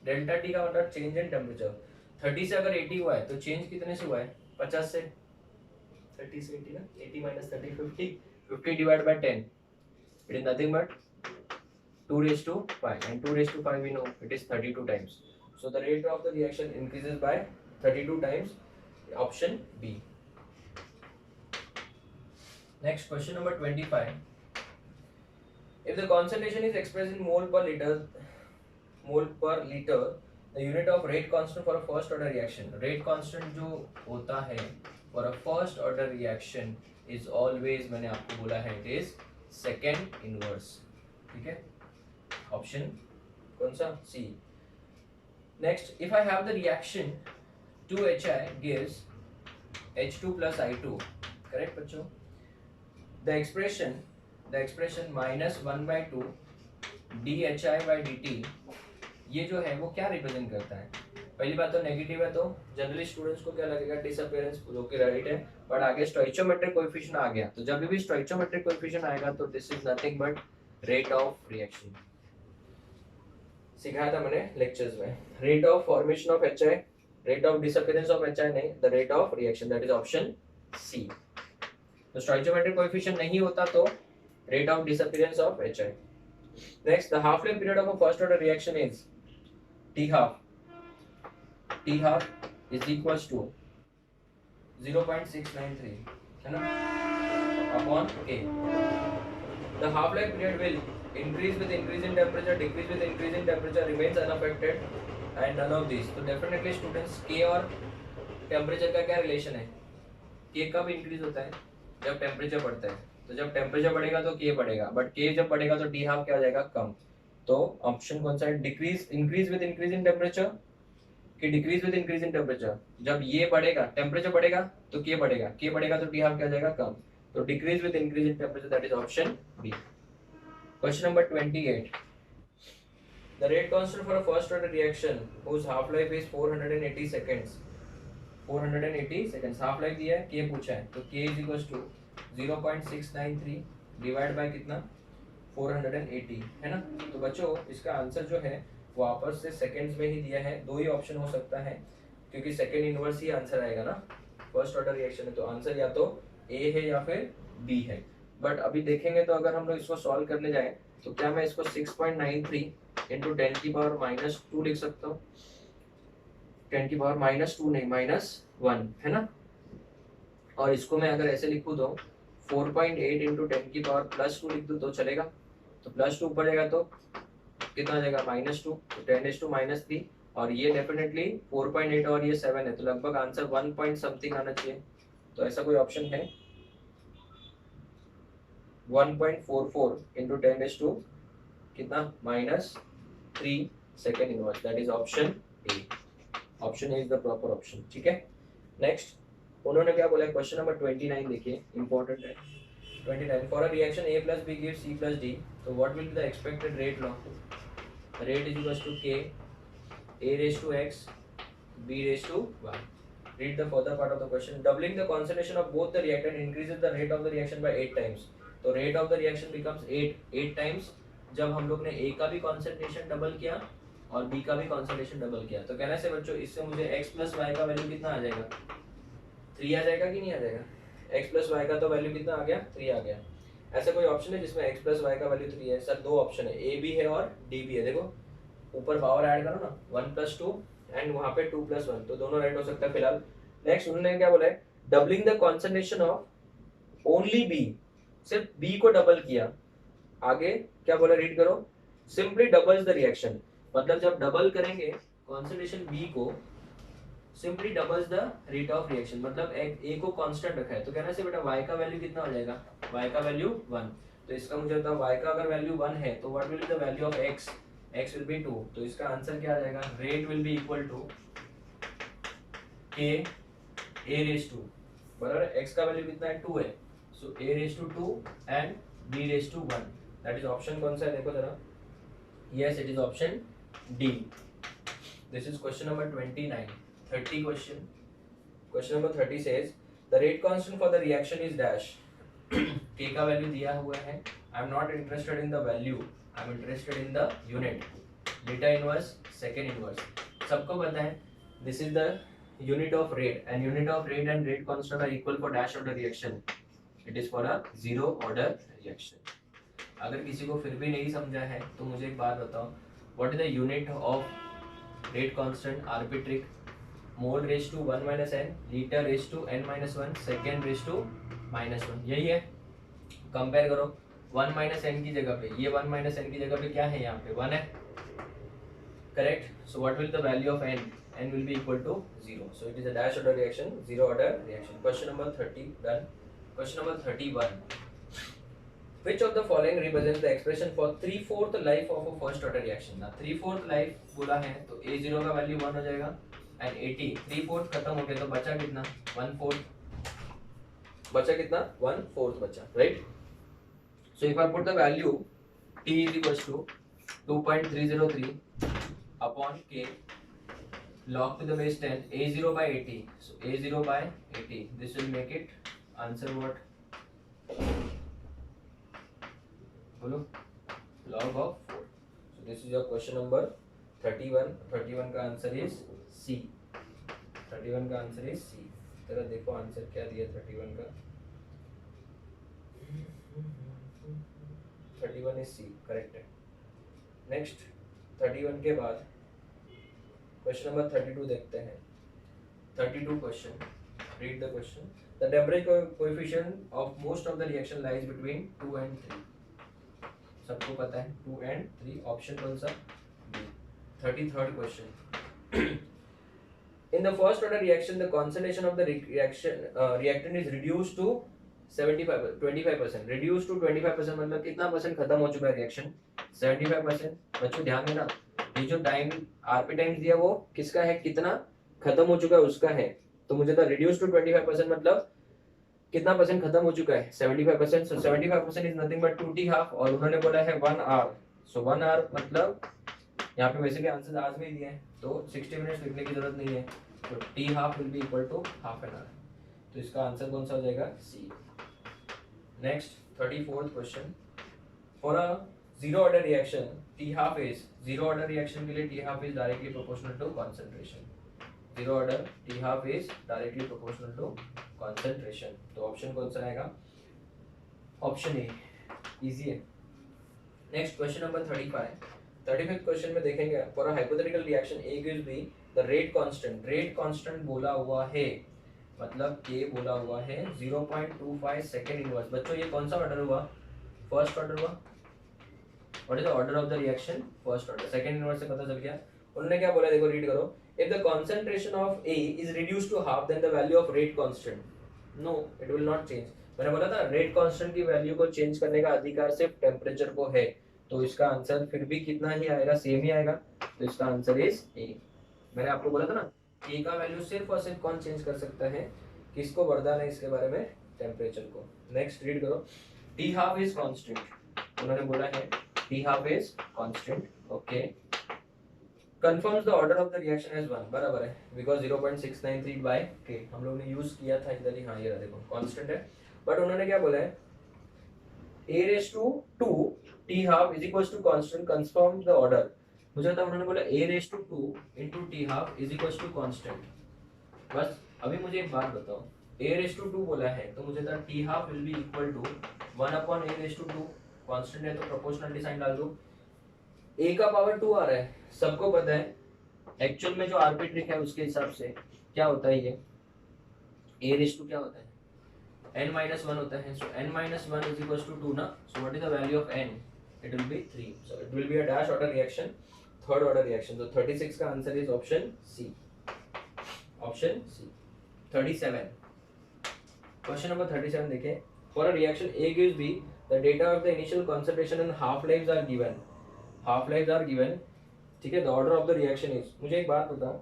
Speaker 1: Delta t का मतलब चेंज इन टेम्परेचर. 30 से अगर 80 हुआ है तो चेंज कितने से हुआ है, 50 से. 30 से 80 ना, 80 minus 30 50, 50 divided by 10, it is nothing but 2 raised to 5, and 2 raised to 5 we know it is 32 times. So the rate of the reaction increases by 32 times. Option B. Next question number 25. If the concentration is expressed in mole per liter, the unit of rate constant for a first order reaction. Rate constant जो होता है for a first order reaction is always, मैंने आपको बोला है, it is second inverse. ठीक है, option कौन सा, C. Next, if I have the reaction 2HI gives H2 plus I2, correct बच्चों? The expression minus 1 by 2 dHI by dt, ये जो है वो क्या रिप्रेजेंट करता है? पहली बात तो नेगेटिव है, तो जनरली स्टूडेंट्स को क्या लगेगा, डिसअपियरेंस, जो कि राइट है. बट आगे स्टोइचोमेट्रिक कोएफिशिएंट आ गया, तो जब भी स्टोइचोमेट्रिक कोएफिशिएंट आएगा तो this is nothing but rate of reaction. सिखाया था मैंने लेक्चर्स में. Rate of formation of HI, rate of disappearance of HI नहीं, the rate of reaction, that is option C. तो स्टोइचोमेट्रिक कोएफिशिएंट नहीं होता तो rate of disappearance of HI. Next, the half life period of a first order reaction is T half is equals to 0.693 है ना, upon A. The half life period will increase with increase in temperature, decrease with increase in temperature, remains unaffected, and none of these. तो definitely students K और temperature का क्या relation है? K कब increase होता है? जब टेम्परेचर बढ़ता है. तो जब टेम्परेचर बढ़ेगा तो K बढ़ेगा, बट K जब बढ़ेगा तो T हाफ क्या हो जाएगा, कम. तो ऑप्शन कौन सा है, decrease, increase with increase in temperature कि decrease with increase in temperature? जब ये बढ़ेगा, टेम्परेचर बढ़ेगा तो K बढ़ेगा, K बढ़ेगा तो T हाफ क्या हो जाएगा, कम. तो decrease with increase in temperature, that is option B. Question number 28. The rate constant for a first order reaction whose half life is 480 seconds. 480 seconds half life दिया है, K पूछा है, तो K is equals to 0.693 divide by कितना, 480 है ना. तो बच्चों इसका आंसर जो है वो आपस से सेकंड्स में ही दिया है. दो ही ऑप्शन हो सकता है क्योंकि सेकंड इनवर्स ही आंसर आएगा ना, फर्स्ट ऑर्डर रिएक्शन है, तो आंसर या तो A है या फिर B है. बट अभी देखेंगे तो अगर हम लोग इसको सॉल्व करने जाए तो क्या मैं इसको 6.93 इंटू 10 की पावर -2 लिख सकता हूँ. 10 की पावर -2 नहीं, -1 है ना. और इसको मैं अगर ऐसे लिखूँ तो 4.8 इंटू 10 की पावर +2 लिख दूँ तो चलेगा. तो +2 ऊपर जाएगा तो कितना आ जाएगा, -2, तो 10⁻³ और ये डेफिनेटली 4.8 और ये 7 है, तो लगभग आंसर 1 पॉइंट समथिंग आना चाहिए. तो ऐसा कोई ऑप्शन है 1.44 इंटू 10⁻³ कितना, -3 second inverse, that is option A. Option A is the proper option. ठीक है. नेक्स्ट उन्होंने क्या बोला है, क्वेश्चन नंबर 29 देखिए, इंपॉर्टेंट है. 29, for a reaction A plus B gives C plus D, तो what will be the expected rate law. rate is equals to k a raised to x b raised to y. Read the further part of the question. Doubling the concentration of both the reactant increases the rate of the reaction by 8 times. तो rate of the reaction becomes 8 times जब हम लोग ने A का भी concentration double किया और B का भी concentration डबल किया. तो कहने से बच्चों इससे मुझे x plus y का वैल्यू कितना आ जाएगा? 3 आ जाएगा कि नहीं आ जाएगा? x plus y का तो वैल्यू कितना आ गया? 3 आ गया. ऐसा कोई ऑप्शन है जिसमें x plus y का वैल्यू 3 है? सर दो ऑप्शन है, a भी है और d भी है. देखो ऊपर पावर ऐड करो ना, 1 plus 2 एंड वहाँ पे 2 plus 1, तो दोनों राइट हो सकता है फिलहाल. नेक्स्ट उन्होंने क्या बोला है? Doubling the concentration of only B, सिर्फ बी को डबल किया. आगे क्या बोला, रीड करो. सिंपली डबल्स द रिएक्शन, मतलब जब डबल करेंगे कॉन्सेंट्रेशन बी को, simply doubles the rate of reaction, मतलब ए को कांस्टेंट रखा है. तो कहना से बेटा y का वैल्यू कितना हो जाएगा? y का वैल्यू 1. तो इसका मुझे पता y का अगर वैल्यू 1 है तो what will be the value of x? x will be 2. तो इसका आंसर क्या आ जाएगा? Rate will be equal to k a raise to, बराबर x का वैल्यू कितना है? 2 है. So a raise to 2 and b raise to 1. That is option कौन सा है? देखो जरा. Yes, it is option D. This is question number 29. 30 question. Question number 30 says the rate constant for the reaction is dash. K का value दिया हुआ है. I am not interested in the value. I am interested in the unit. Beta inverse, second inverse. सबको पता है. This is the unit of rate, and unit of rate and rate constant are equal for dash order reaction. It is for a zero order reaction. अगर किसी को फिर भी नहीं समझा है तो मुझे एक बात बताओ. What is the unit of rate constant? Arbitrary. Mole raise to 1 minus N, litre raise to n minus 1, second raise to minus 1. यही है. कंपेयर करो. 1 माइनस एन की जगह पे, ये 1 माइनस एन की जगह पे क्या है? यहाँ पे 1 है. Correct. So what will the value of n? n will be equal to 0. So it is a dash order reaction, zero order reaction. Question number 30 done. Question number 31. Which of the following represents the expression for 3/4 life of a first order reaction? ना 3/4 life बोला है तो a0 का value 1 हो जाएगा and 80 3/4 खत्म हो गया तो बचा कितना? 1/4. बचा कितना? 1/4 बचा, right. So if I put the value t is equals to 2.303 upon k log to the base 10 a0 by 80. So a0 by 80, this will make it answer what? बोलो. log of 4. So this is your question number 31. 31 का answer is C. 31 का answer is C. तेरा देखो answer क्या दिया 31 का. 31 is C, correct है. Next 31 के बाद क्वेश्चन नंबर 32 देखते हैं. 32 question. Read the question. The temperature coefficient of most of the reaction lies between 2 and 3. सबको पता है 2 and 3. ऑप्शन कौन सा? B. 33rd question. In the first order reaction, the concentration of the reactant is reduced to 25%. Reduced to 25% मतलब कितना percent खत्म हो चुका है रिएक्शन? 75%. बच्चों ध्यान देना, ये जो टाइम आरपी टाइम दिया वो किसका है? कितना खत्म हो चुका है उसका है. तो मुझे था रिड्यूस टू 25% मतलब कितना परसेंट खत्म हो चुका है? 75%. सो 75% इज नथिंग बट 2t½ और उन्होंने बोला है 1 आवर. सो 1 आवर मतलब यहाँ पे वैसे भी आंसर आज में ही दिया है तो 60 मिनट्स लिखने की जरूरत नहीं है. तो t½ will be equal to half an hour. तो इसका आंसर कौन सा हो जाएगा? C. Next 34th question. For a zero order reaction t½ is, zero order reaction के लिए t½ is directly proportional to concentration. Zero order t½ is directly proportional to concentration. तो option कौन सा आएगा? Option A. इजी है. Next question number 35. 35th question में देखेंगे. For a hypothetical reaction A gives B the rate constant. Rate constant बोला हुआ है मतलब K बोला हुआ है 0.25 सेकंड इनवर्स. बच्चों ये कौन सा ऑर्डर हुआ? फर्स्ट ऑर्डर हुआ. What is the order of the reaction? First order. Second inverse से पता चल गया. उन्होंने क्या बोला? देखो रीड करो. If the concentration of A is reduced to half, then the value of rate constant. No, it will not change. मैंने बोला था रेट कांस्टेंट की वैल्यू को चेंज करने का अधिकार सिर्फ टेम्परेचर को है. तो इसका आंसर फिर भी कितना ही आएगा? सेम ही आएगा. तो इसका आंसर इज ए. मैंने आपको बोला था ना ए का वैल्यू सिर्फ और सिर्फ कौन चेंज कर सकता है? किसको वरदान है इसके बारे में? टेम्परेचर को. नेक्स्ट रीड करो. t½ is constant. उन्होंने बोला है t½ is constant. Okay. confirms the order of the reaction as 1 बराबर है because 0.693 by k हम लोग ने यूज किया था इधर ही, हाँ ये रहा देखो कांस्टेंट है, बट उन्होंने क्या बोला है a raised to 2 t half is equals to constant confirms the order। मुझे था उन्होंने बोला a raised to 2 into t half is equals to constant। बस अभी मुझे एक बात बताओ, a raised to 2 बोला है तो मुझे था t half will be equal to 1 upon a raised to 2, constant है तो प्रोपोर्शनलिटी साइन डाल दो, a का पावर 2 आ रहा है, सबको पता है एक्चुअल में जो आरपी ट्रिक है उसके हिसाब से क्या होता है, ये a रेस टू क्या होता है n minus 1 होता है, so n minus 1 is equals to 2 ना, so what is the value of n, it will be 3, so it will be a dash order reaction, third order reaction, so 36 का answer is option C, option C। 37 question number 37 देखें, for a reaction A gives B, the data of the initial concentration and half lives are given, half lives are given, ठीक है, the order of the reaction is, मुझे एक बात बताओ,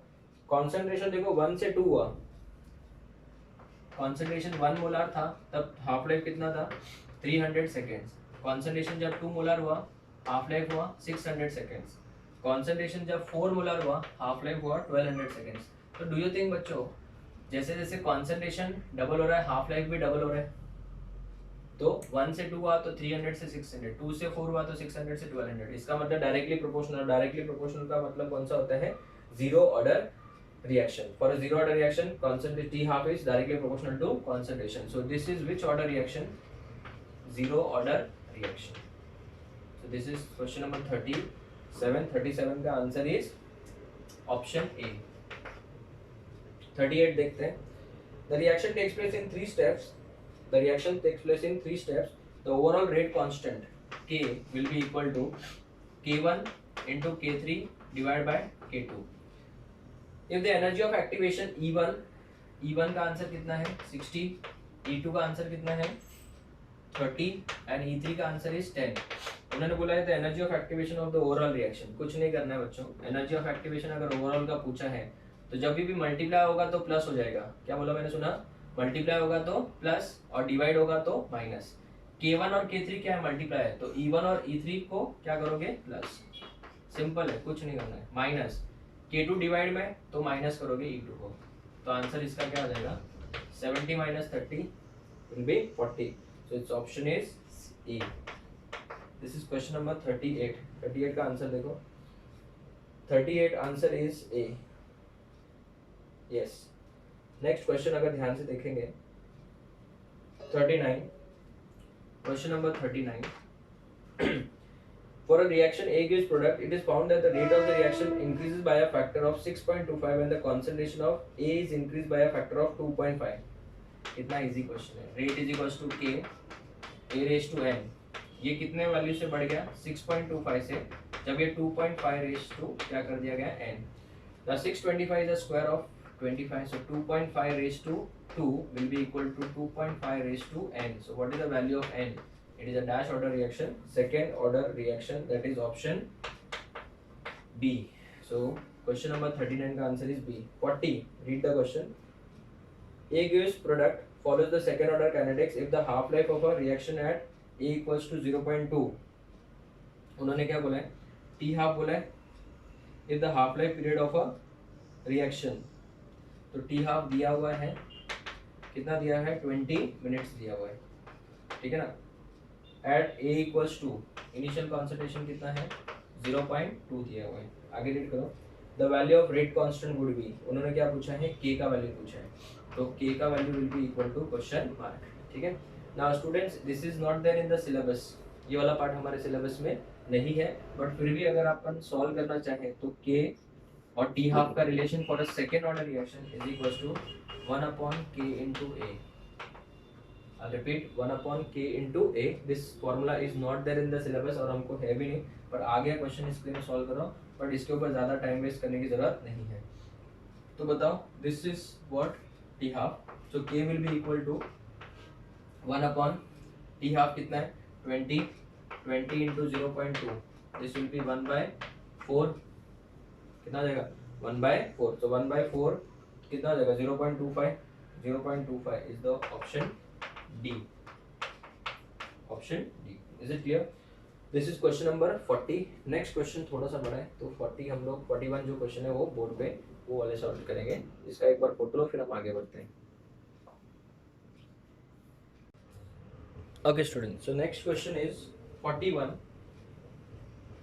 Speaker 1: concentration देखो 1 से 2 हुआ, कॉन्सेंट्रेशन 1 मोलार था तब हाफ लाइफ कितना था 300 सेकेंड्स, कॉन्सेंट्रेशन जब 2 मोलार हुआ हाफ लाइफ हुआ 600 सेकेंड्स, कॉन्सेंट्रेशन जब 4 मोलार हुआ हाफ लाइफ हुआ 1200 सेकेंड्स। तो डू यू थिंक बच्चों जैसे जैसे कॉन्सेंट्रेशन डबल हो रहा है हाफ लाइफ भी डबल हो रहा है, तो 1 से 2 हुआ तो 300 से 600, 2 से 4 हुआ तो 600 से 1200, इसका मतलब डायरेक्टली प्रोपोर्शनल, डायरेक्टली प्रोपोर्शनल का मतलब कौन सा होता है zero order reaction। For a zero order reaction, concentration T half is directly proportional to concentration. So this is which order reaction? Zero order reaction. So this is question number 37. 37 का answer is option A। 38 देखते हैं। The reaction takes place in 3 steps. The reaction takes place in 3 steps. The overall rate constant K will be equal to K1 into K3 divided by K2। If the energy of activation E1 का answer कितना है 60, E2 का answer कितना है 30 and E3 का answer is 10। उन्होंने बोला है the energy of activation of the overall reaction, कुछ नहीं करना है बच्चों, एनर्जी ऑफ एक्टिवेशन अगर ओवरऑल का पूछा है तो जब भी मल्टीप्लाई होगा तो प्लस हो जाएगा, क्या बोला मैंने सुना, मल्टीप्लाई होगा तो प्लस और डिवाइड होगा तो माइनस। K1 और K3 क्या है मल्टीप्लाई है, तो E1 और E3 को क्या करोगे प्लस, सिंपल है कुछ नहीं करना है, माइनस K2 डिवाइड में तो माइनस करोगे E2 को, तो आंसर इसका क्या आ जाएगा 70 minus 30 will be 40, so its option is A। this is question number 38। 38 का आंसर देखो, 38 answer is A, yes। Next question अगर ध्यान से देखेंगे 39, question number 39 For a reaction A gives product, it is found that the rate of the reaction increases by a factor of 6.25 when the concentration of A is increased by a factor of 2.5। कितना easy question है, rate is equals to के A raise to n, ये कितने value से बढ़ गया 6.25 से, जब ये 2.5 रेज टू क्या कर दिया गया n, the 625 is the square of 25, so 2.5 raised to 2 will be equal to 2.5 raised to n, so what is the value of n, it is a dash order reaction, second order reaction, that is option B। so question number 39 का answer is B। 40, read the question। A gives product follows the second order kinetics if the half life of a reaction at A equals to 0.2। उन्होंने क्या बोला है T half बोला है, if the half life period of a reaction, तो T half दिया हुआ है, कितना दिया है 20 मिनट्स दिया हुआ है, ठीक है ना, at A equals to initial concentration कितना है 0.2 दिया हुआ है, आगे रीड करो। The value of rate constant would be, उन्होंने क्या पूछा है K का वैल्यू पूछा है, तो K का value will be equal to question mark, ठीक है। Now students this is not there in the syllabus, ये वाला पार्ट हमारे सिलेबस में नहीं है, बट फिर भी अगर अपन सॉल्व करना चाहें तो K और T half का relation for a second order reaction is equal to 1 upon K into A। I'll repeat 1 upon K into A। This formula is not there in the syllabus और हमको है भी नहीं, पर आ गया क्वेश्चन इसके लिए सॉल्व करो, बट इसके ऊपर ज़्यादा टाइम वेस्ट करने की ज़रूरत नहीं है। तो बताओ this is what T half, so K will be equal to 1 upon T half कितना है 20 into 0.2, this will be 1/4, कितना आ जाएगा 1/4, so 1/4 कितना आ जाएगा 0.25, 0.25 is the option D, option D। is it clear? This is question number 40। Next question थोड़ा सा बड़ा है, तो 40 हम लोग 41 जो क्वेश्चन है वो बोर्ड पे वो वाले सॉल्व करेंगे। इसका एक बार फोटो लो, फिर हम आगे बढ़ते हैं। Okay student, so next question is 41।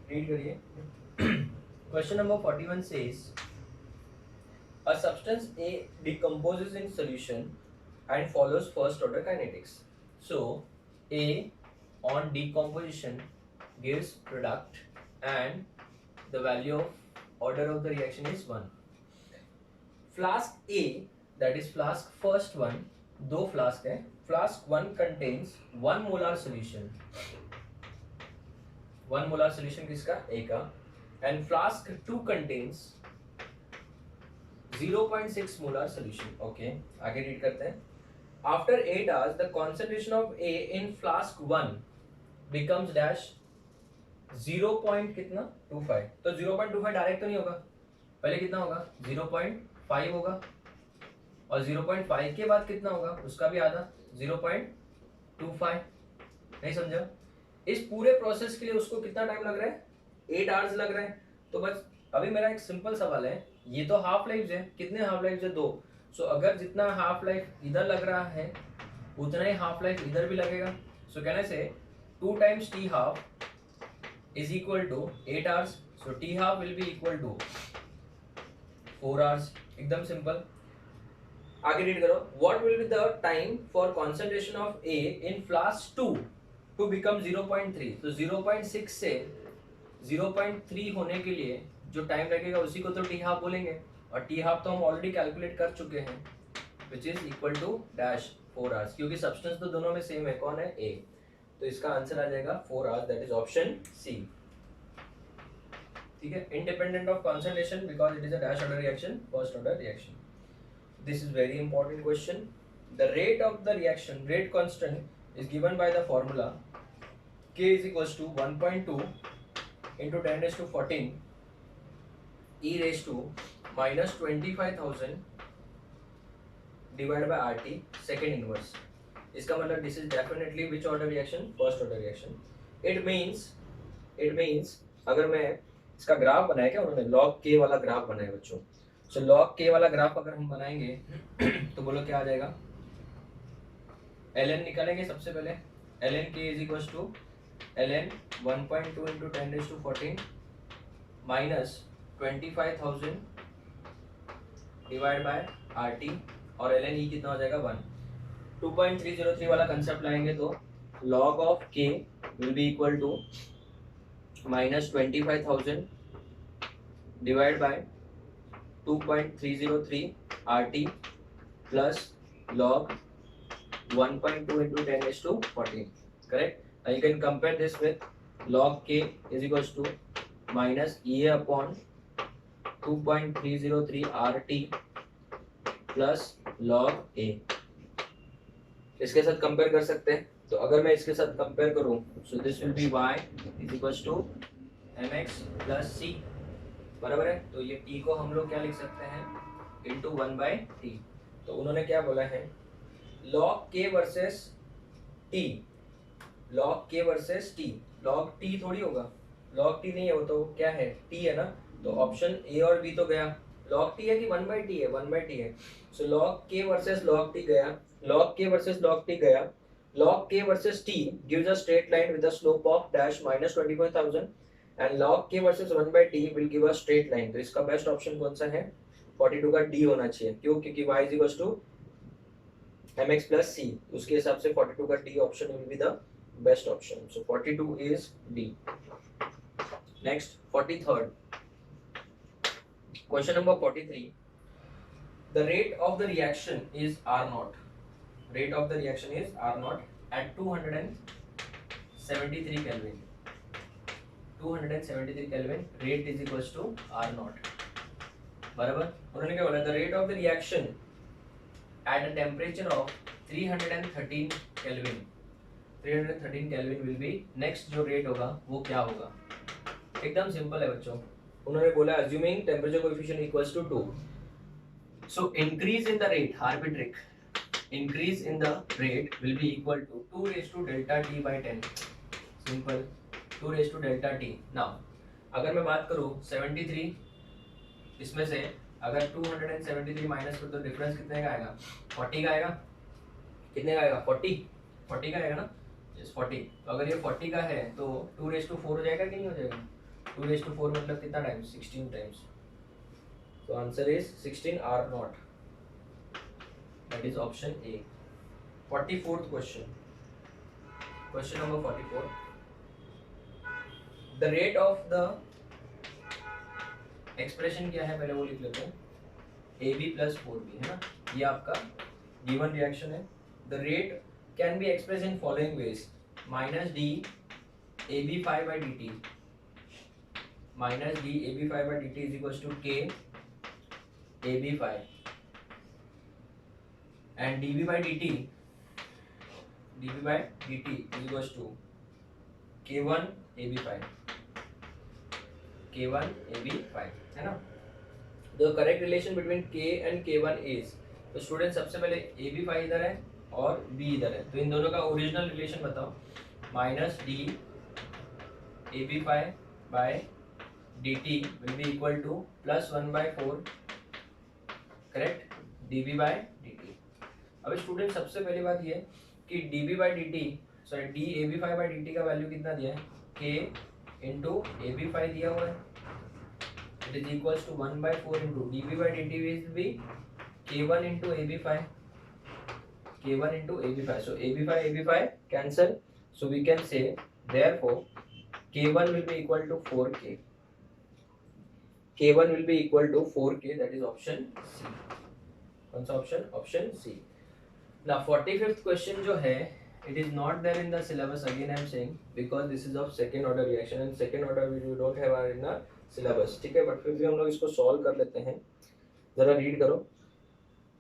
Speaker 1: Read करिए। Question number 41 says a substance A decomposes in solution and follows first order kinetics. So A on decomposition gives product and the value of order of the reaction is 1. Flask A, that is flask first one, दो flask है, flask 1 contains 1 molar solution, 1 molar solution किसका? A का, and flask 2 contains 0.6 molar solution. Okay, आगे read करते हैं। After 8 hours, the concentration of A in flask 1 becomes dash 0. कितना 25। तो 0.25 direct तो नहीं होगा, पहले कितना होगा 0.5 होगा, और 0.5 के बाद कितना होगा उसका भी आधा 0.25। नहीं समझा? इस पूरे प्रोसेस के लिए उसको कितना टाइम लग रहा है? 8 आवर्स लग रहा है। तो बस अभी मेरा एक सिंपल सवाल है, ये तो हाफ लाइफ है, कितने हाफ लाइफ है? 2। सो अगर जितना हाफ लाइफ इधर लग रहा है उतना ही हाफ लाइफ इधर भी लगेगा। सो कहने से 2 times t half is equal to 8 hours. So t half will be equal to 4 hours. एकदम सिंपल। आगे रीड करो। What will be the time for concentration of A in flask 2 to become 0.3? तो 0.6 से 0.3 होने के लिए जो टाइम लगेगा उसी को तो टी हाफ बोलेंगे, और टी हाफ तो हम ऑलरेडी कैलकुलेट कर चुके हैं, which is equal to dash 4 hours, क्योंकि सब्सटेंस तो दोनों में सेम है। कौन है? ए। तो इसका आंसर आ जाएगा 4 hours, that is option C. ठीक है, independent of concentration because it is a dash order reaction, first order reaction. This is very important question. The rate of the reaction, rate constant is given by the formula k is equals to 1.2 into 10 raised to 14 e raised to minus 25,000 divided by RT second inverse. इसका मतलब this is definitely which order reaction? First order reaction. It means अगर मैं इसका graph बनाया, क्या उन्होंने log k वाला graph बनाया बच्चों। So log k वाला ग्राफ अगर हम बनाएंगे तो बोलो क्या आ जाएगा? ln निकालेंगे सबसे पहले। ln k is equals to ln 1.2 into 10 raised to 14 minus 25,000 divided by RT, और ln e कितना हो जाएगा 1। 2.303 वाला कंसेप्ट लाएंगे तो log of k will be equal to minus 25,000 divided by 2.303 RT plus log 1.2 into 10 raised to 14. Correct? Now you can compare this with log k is equals to minus EA upon 2.303 RT plus log A. इसके साथ compare कर सकते हैं। तो अगर मैं इसके साथ कंपेयर करूं, so this will be y is equals to mx plus c, बराबर है। तो ये t को हम लोग क्या लिख सकते हैं? into 1/t। तो उन्होंने क्या बोला है? log k versus t, log k versus t। log t थोड़ी होगा, log t नहीं है, वो तो क्या है? t है ना। तो ऑप्शन a और b तो गया। log t है कि 1/t है? 1/t है। सो log k versus log t गया, log k versus log t गया। log k versus t gives a straight line with a slope of dash minus 25,000 and log k versus 1/t will give a straight line। तो इसका best option कौन सा है? 42 का d होना चाहिए। क्यों? क्योंकि y is equals to mx plus c, उसके हिसाब से 42 का d option will be the best option. So 42 is D. Next, 43rd. Question number 43. The rate of the reaction is R0. Rate of the reaction is R0 at 273 Kelvin. 273 Kelvin. Rate is equals to R0. बराबर। उन्होंने क्या बोला? The rate of the reaction at a temperature of 313 Kelvin. 313 kelvin will be, next जो rate होगा वो क्या होगा? एकदम सिंपल है बच्चों। उन्होंने बोला assuming temperature coefficient equals to 2, so increase in the rate, हार्पी trick, increase in the rate will be equal to 2 raised to delta t by 10। Simple, 2 raise to delta t. Now अगर मैं बात करूँ 73, इसमें से अगर 273 माइनस करो तो डिफरेंस कितने का आएगा? 40 का आएगा। कितने का आएगा? 40 का आएगा ना? यस 40। तो अगर ये 40 का है तो 2 रेज टू 4 हो जाएगा कि नहीं हो जाएगा? 2 रेज टू 4 मतलब कितना टाइम्स? 16 टाइम्स। तो answer is 16 or not, that is option A. 44th question, question number 44, the rate of the expression क्या है पहले वो लिख लेते हैं, ए बी प्लस 4b है ना, ये आपका गिवन रिएक्शन है। The rate can be express in following ways, minus D A B five by D T, minus D A B five by D T is equal to K A B five and D B by D T is equals to K1 AB5, K1 AB5 है ना। The correct relation between K and K1 is, तो student सबसे पहले AB5 इधर है और B इधर है, तो इन दोनों का ओरिजिनल रिलेशन बताओ। Minus d AB5 by dt will be equal to plus 1/4 correct dB by dt। अब स्टूडेंट सबसे पहली बात ये कि dB by dt, sorry d A B five by D t का वैल्यू कितना दिया है? k into a B five दिया हुआ है, it is equals to 1/4 into d B by D t will be k1 into a B five, k1 into a B five. So a B five cancel, so we can say therefore k1 will be equal to 4k, k1 will be equal to 4k, that is option C. कौन सा option? Option C. Now 45th question जो है, it is not there in the syllabus, again I am saying, because this is of second order reaction and second order we don't have in the syllabus, ठीक है। But फिर भी हम लोग इसको solve कर लेते हैं। जरा रीड करो,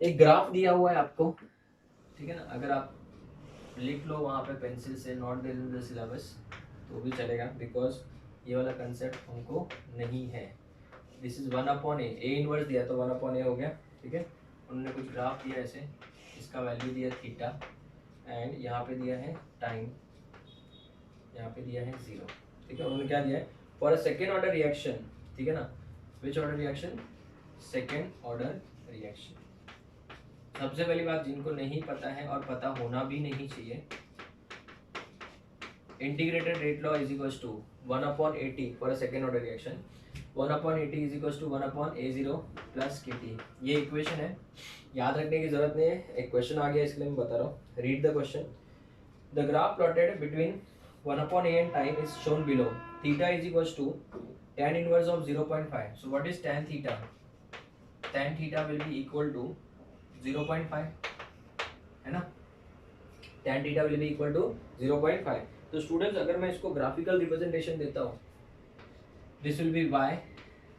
Speaker 1: एक ग्राफ दिया हुआ है आपको, ठीक है ना। अगर आप लिख लो वहाँ पे पेंसिल से, not there in the syllabus, तो भी चलेगा, बिकॉज ये वाला कंसेप्ट हमको नहीं है। This is 1/a, A inverse दिया तो 1/a हो गया, ठीक है। उन्होंने कुछ ग्राफ दिया ऐसे, इसका वैल्यू दिया थीटा एंड यहाँ पे दिया है टाइम, यहाँ पे दिया है 0, ठीक है। उन्होंने क्या दिया है? For a second order reaction, ठीक है ना। Which order reaction? Second order reaction. सबसे पहली बात जिनको नहीं पता है और पता होना भी नहीं चाहिए, integrated rate law is equals to 1/80 for a second order reaction, 1/80 is equals to 1/a0 plus kt। ये इक्वेशन है, याद रखने की जरूरत नहीं है। एक क्वेश्चन आ गया इसलिए मैं बता रहा हूँ। Read the question, the graph plotted between 1/a and time is shown below, theta is equals to tan inverse of 0.5। So what is tan theta? tan theta will be equal to 0.5, है ना। tan theta will be equal to 0.5। तो students अगर मैं इसको graphical representation देता हूँ, this will be y,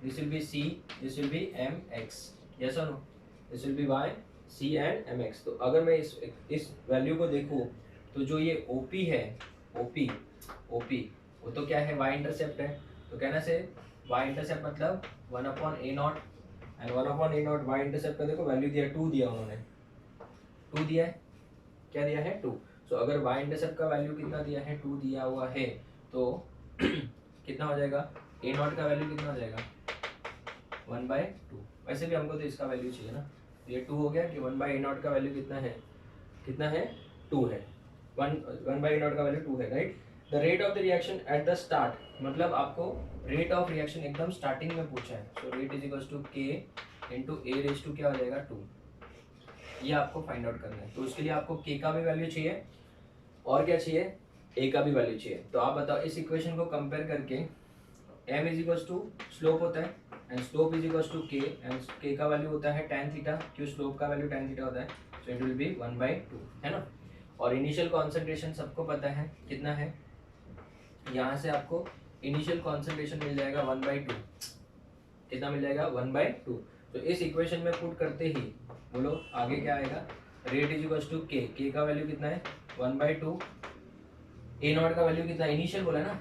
Speaker 1: this will be c, this will be mx, yes और no? This will be y, c and mx। तो अगर मैं इस वैल्यू को देखूँ तो जो ये OP है, OP वो तो क्या है? y इंटरसेप्ट है। तो कहना से y इंटरसेप्ट मतलब 1/a0 and 1/a0 y intercept का देखो वैल्यू दिया 2 दिया उन्होंने, 2 दिया है, क्या दिया है? 2। सो अगर y इंटरसेप्ट का वैल्यू कितना दिया है? 2 दिया हुआ है, तो कितना हो जाएगा? a0 का वैल्यू कितना हो जाएगा? 1/2। वैसे भी हमको तो इसका वैल्यू चाहिए ना, ये 2 हो गया कि 1/a0 का वैल्यू कितना है? कितना है? 2 है। 1/a0 का वैल्यू 2 है, right. The rate of the reaction at the start, मतलब आपको रेट ऑफ रिएक्शन एकदम स्टार्टिंग में पूछा है। So rate is equals to k into a raise to क्या हो जाएगा? 2। ये आपको फाइंड आउट करना है। तो उसके लिए आपको k का भी वैल्यू चाहिए और क्या चाहिए? a का भी वैल्यू चाहिए। तो आप बताओ इस इक्वेशन को कंपेयर करके, m is equals to slope होता है and slope is equals to k and k का वैल्यू होता है tan थीटा, क्यों? स्लोप का वैल्यू tan थीटा होता है, सो इट विल बी 1/2, है ना। और इनिशियल कॉन्सेंट्रेशन सबको पता है कितना है, यहाँ से आपको इनिशियल कॉन्सेंट्रेशन मिल जाएगा 1/2। कितना मिल जाएगा? 1/2। तो इस इक्वेशन में पुट करते ही बोलो आगे क्या आएगा? Rate is equals to k का वैल्यू कितना है? 1/2, a0 का वैल्यू कितना? इनिशियल बोला ना,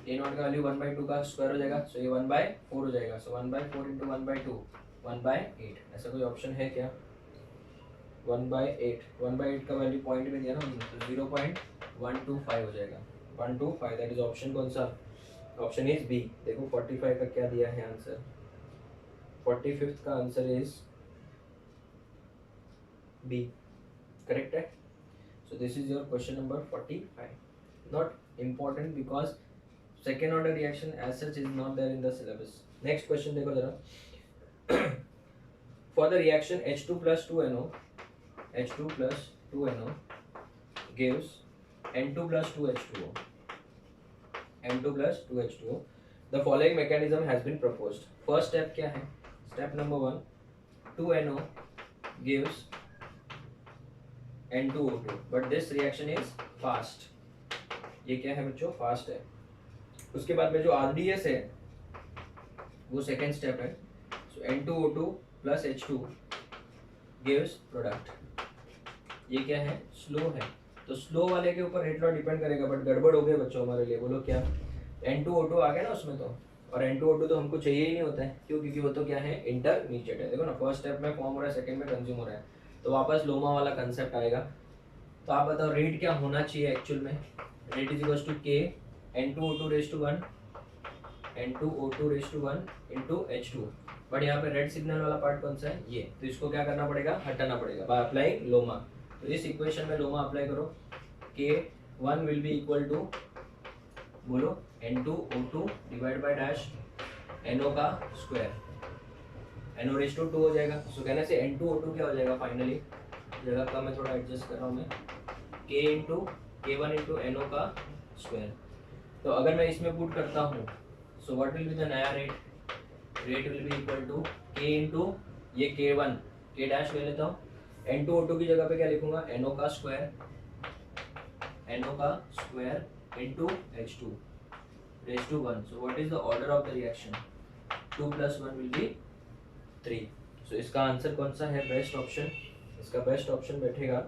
Speaker 1: a0 का वैल्यू 1/2 का स्क्वायर हो जाएगा, सो ये 1/4 हो जाएगा। सो 1/4 इंटू 1/2 1/8। ऐसा कोई ऑप्शन है क्या? 1/8 का वैल्यू पॉइंट में दिया ना, तो 0.125 हो जाएगा, 125, दैट इज ऑप्शन कौन सा? Option is B. देखो 45 का क्या दिया है आंसर, 45th का आंसर इज बी, करेक्ट है। So this is your question number 45, not important because second order reaction as such is not there in the syllabus. Next question देखो जरा। For the reaction H2 plus 2NO, H2 plus 2NO gives N2 plus 2H2O, N2 plus 2H2O. The following mechanism has been proposed. First step क्या है? Step number 1, 2NO gives N2O2, but this reaction is fast. ये क्या है बच्चों? Fast है। उसके बाद में जो RDS है वो सेकेंड स्टेप है। सो N2O2 plus H2 gives product. ये क्या है? स्लो है। तो स्लो वाले के ऊपर रेट लॉ डिपेंड करेगा, बट गड़बड़ हो गए बच्चों हमारे लिए। बोलो क्या? N2O2 आ गया ना उसमें तो, और N2O2 तो हमको चाहिए ही नहीं होता है, क्यों? क्योंकि वो तो क्या है? इंटरमीडिएट है। देखो ना, फर्स्ट स्टेप में फॉर्म हो रहा है, सेकंड में कंज्यूम हो रहा है, तो वापस लोमा वाला कंसेप्ट आएगा। तो आप बताओ रेट क्या होना चाहिए एक्चुअल में? Rate is equals to K N2O2 raise to 1, N2O2 raise to 1 into H2। But यहाँ पे रेड सिग्नल वाला पार्ट कौन सा है? ये। तो इसको क्या करना पड़ेगा? हटाना पड़ेगा बाय अप्लाइंग लोमा। तो इस इक्वेशन में लोमा अप्लाई करो। K1 will be equal to, बोलो, N2O2 divide by dash NO का स्क्वायर, NO रेज टू 2 हो जाएगा। सो कहने से N2O2 क्या हो जाएगा फाइनली? जगह का मैं थोड़ा एडजस्ट कर रहा हूँ मैं, K1 इंटू NO का स्क्वायर। तो अगर मैं इसमें पुट करता हूँ, so what will be the नया rate? Rate will be equal to K into ये K1, K डैश ले लेता हूँ, N2O2 की जगह पे क्या लिखूंगा? NO का स्क्वायर, NO का square into H2 raise to 1। So what is the order of the reaction? 2 + 1 will be 3। सो इसका आंसर कौन सा है? Best option. इसका बेस्ट ऑप्शन बैठेगा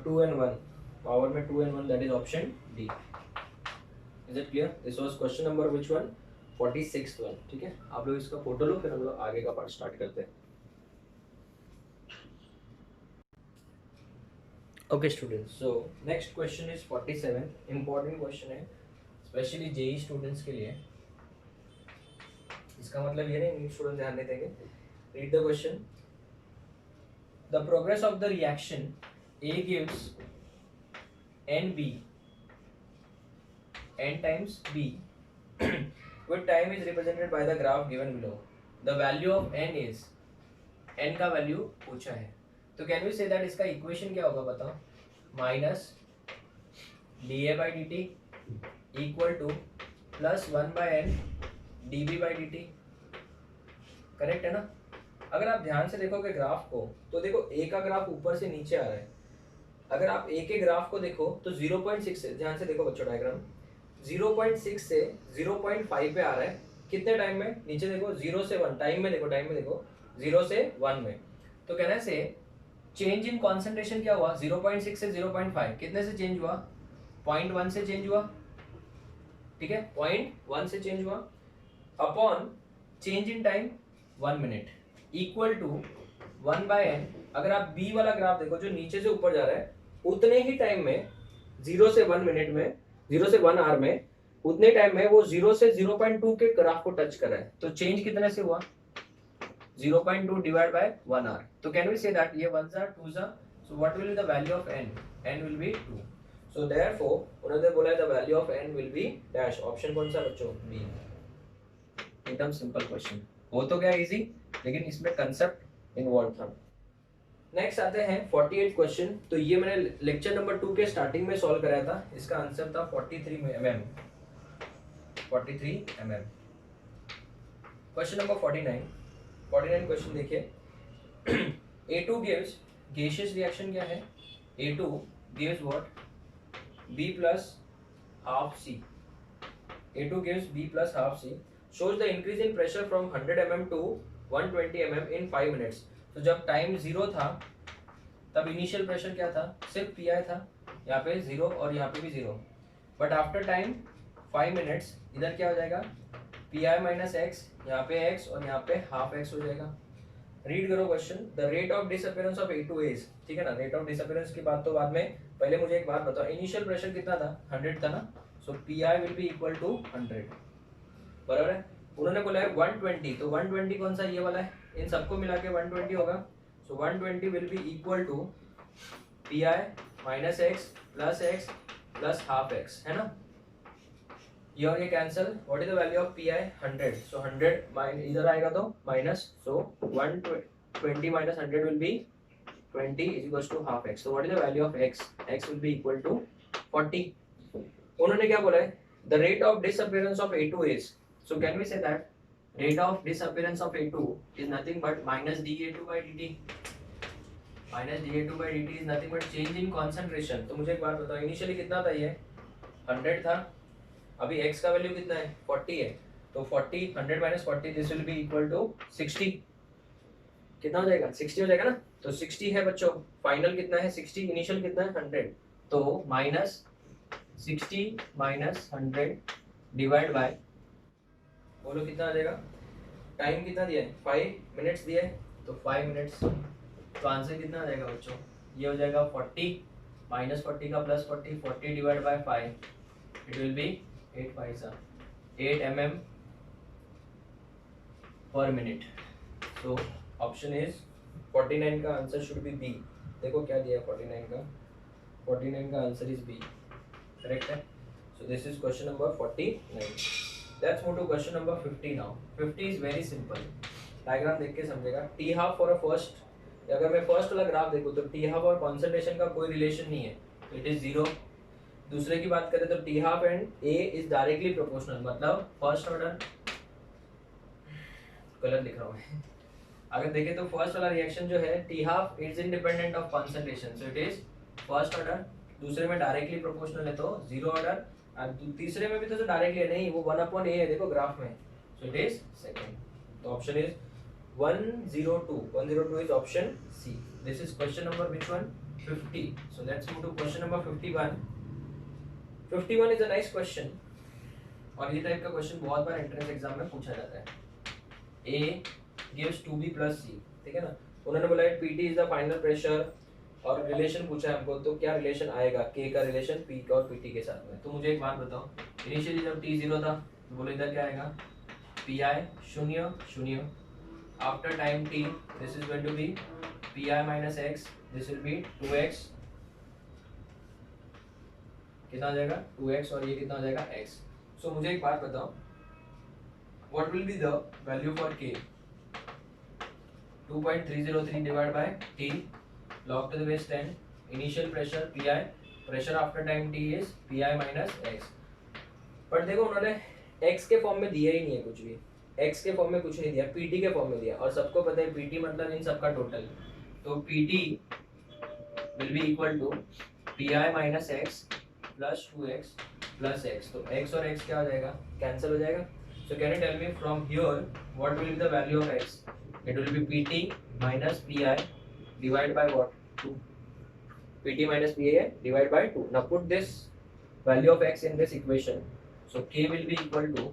Speaker 1: 2 and 1, पावर में 2 and 1, that is option D. Is it clear? This was question number which one? 46th one. ठीक है, आप लोग इसका फोटो लो, फिर हम लोग आगे का पार्ट स्टार्ट करते हैं। Okay students, so next question is 47। Important question है स्पेशली जेई स्टूडेंट्स के लिए। इसका मतलब ये नहीं नीट स्टूडेंट ध्यान नहीं देंगे। Read the question. The progress of the reaction A gives NB, N times B, with time is represented by the graph given below. The value of N is, N का value पूछा है, तो can we say that इसका equation क्या होगा बताओ? Minus dA/dt equal two plus 1/n dB/dt। Correct है ना? अगर आप ध्यान से देखोगे ग्राफ को, तो देखो ए का ग्राफ ऊपर से नीचे आ रहा है। अगर आप ए के ग्राफ को देखो तो 0.6 से, ध्यान से देखो बच्चों डायग्राम, 0.6 से 0.5 पे आ रहा है। कितने टाइम में? नीचे देखो 0 से 1, टाइम में देखो, 0 से 1 में। तो कहना से चेंज इन कॉन्सेंट्रेशन क्या हुआ? 0.6 से 0.5 कितने से चेंज हुआ? 0.1 से चेंज हुआ। ठीक है, 0.1 से चेंज हुआ upon change in time 1 minute equal to 1/n। अगर आप बी वाला ग्राफ देखो जो नीचे से ऊपर जा रहा है, उतने ही टाइम में 0 से 1 मिनट में, 0 से 1 आवर में, उतने टाइम में वो 0 से 0.2 के ग्राफ को टच कर रहा है। तो चेंज कितने से हुआ? 0.2 डिवाइड बाय 1 आवर। तो कैन वी से दैट ये 1s are 2s are, so what will be the value of n? n will be 2। So therefore उन्होंने बोला है the value of n will B dash. Option कौन सा बच्चों? B. एकदम simple question हो तो गया इजी, लेकिन इसमें कंसेप्ट इन्वॉल्व था। नेक्स्ट आते हैं 48 क्वेश्चन। तो ये मैंने लेक्चर नंबर 2 के स्टार्टिंग में सॉल्व कराया था। इसका आंसर था 43 mm। 43 mm। Question number 49 question देखिए। A2 gives gaseous reaction क्या है? A2 gives what? B plus half C। A2 gives B plus half C shows the increase in pressure from 100 mm to 120 mm in 5 minutes। तो जब time 0 था तब initial pressure क्या था? सिर्फ PI था, यहाँ पे 0 और यहाँ पे भी 0। बट आफ्टर टाइम 5 मिनट्स इधर क्या हो जाएगा? PI माइनस x, यहाँ पे x और यहाँ पे हाफ x हो जाएगा। रीड करो question. The rate of disappearance of A2 is, ठीक है ना? रेट ऑफ डिसअपियरेंस की बात तो बाद में, पहले मुझे एक बात बताओ, इनिशियल प्रेशर कितना था? 100 था ना? So PI will be equal to 100। बराबर है। उन्होंने बोला है 120, तो 120 कौन सा, ये वाला है, इन सबको मिला के 120 होगा। So 120 will be equal to p i minus x plus half x, है ना। ये और ये cancel, what is the value of p i, 100, so 100 माइन इधर आएगा तो minus, so 120 minus 100 will be 20 is equals to half x. So what is the value of x? X will be equal to 40. उन्होंने क्या बोला है, the rate of disappearance of A2 is, so can we say that rate of disappearance of A2 is nothing but minus dA2 by dt. minus dA2 by dt is nothing but change in concentration. तो मुझे एक बात बताओ, initially कितना था ये 100 था, अभी x का वैल्यू कितना है 40 है, तो 40 100 minus 40 this will be equal to 60, कितना हो जाएगा 60 हो जाएगा ना। तो 60 है बच्चों, फाइनल कितना है 60, इनिशियल कितना है 100, तो माइनस 60 माइनस 100 डिवाइड बाय, बोलो कितना आ जाएगा, टाइम कितना दिया है 5 मिनट्स दिया है, तो 5 मिनट्स, तो आंसर कितना आ जाएगा बच्चों, ये हो जाएगा 40 माइनस 40 का plus 40, 40 divide by 5, it will B 8 mm पर मिनट। तो ऑप्शन इज 49 का आंसर शुड बी बी। देखो क्या दिया है 49 का आंसर इज बी, करेक्ट है। So this is question number 49। Let's move to question number 50 now. 50 is very simple, diagram देख के समझेगा। T half for a first, अगर मैं फर्स्ट वाला ग्राफ देखूं तो टी हाफ और कॉन्सेंट्रेशन का कोई रिलेशन नहीं है, इट इज 0। दूसरे की बात करें तो T half and A is directly proportional, मतलब फर्स्ट ऑर्डर, गलत लिख रहा हूँ मैं, अगर देखें तो फर्स्ट वाला रिएक्शन जो है T half is independent of concentration, so it is first order. दूसरे में डायरेक्टली प्रोपोर्शनल है तो 0 ऑर्डर, और तीसरे में भी तो डायरेक्टली है नहीं, वो 1/a है देखो ग्राफ में, सो इट इज सेकंड। तो option is 102 is option C. This is question number which one 50। So let's move to question number 51। 51 is a nice question, और ये टाइप का क्वेश्चन बहुत बार एंट्रेंस एग्जाम में पूछा जाता है। ए gives 2b plus c, ठीक है ना। उन्होंने बोला है Pt is the final pressure, और रिलेशन पूछा है हमको, तो क्या रिलेशन आएगा K का रिलेशन P का और Pt के साथ में। तो मुझे एक बात बताओ, इनिशियली जब T 0 था तो बोलो इधर क्या आएगा Pi 0 after time T this is going to be Pi minus x, this will be 2x, कितना आ जाएगा 2x, और ये कितना आ जाएगा x। सो मुझे एक बात बताओ, what will be the value for K, 2.303 divided by T log to the base 10, initial pressure Pi, pressure after time T is Pi minus x। पर देखो उन्होंने x के फॉर्म में दिया ही नहीं है कुछ भी, x के फॉर्म में कुछ नहीं दिया, Pt के फॉर्म में दिया, और सबको पता है Pt मतलब इन सबका टोटल, तो Pt will be equal to Pi minus x plus 2x plus x, तो x और x क्या हो जाएगा, कैंसिल हो जाएगा। So can you tell me from here what will be the value of x? It will be Pt minus Pi divided by what? 2. Pt minus Pi divided by 2. Now put this value of x in this equation. So K will be equal to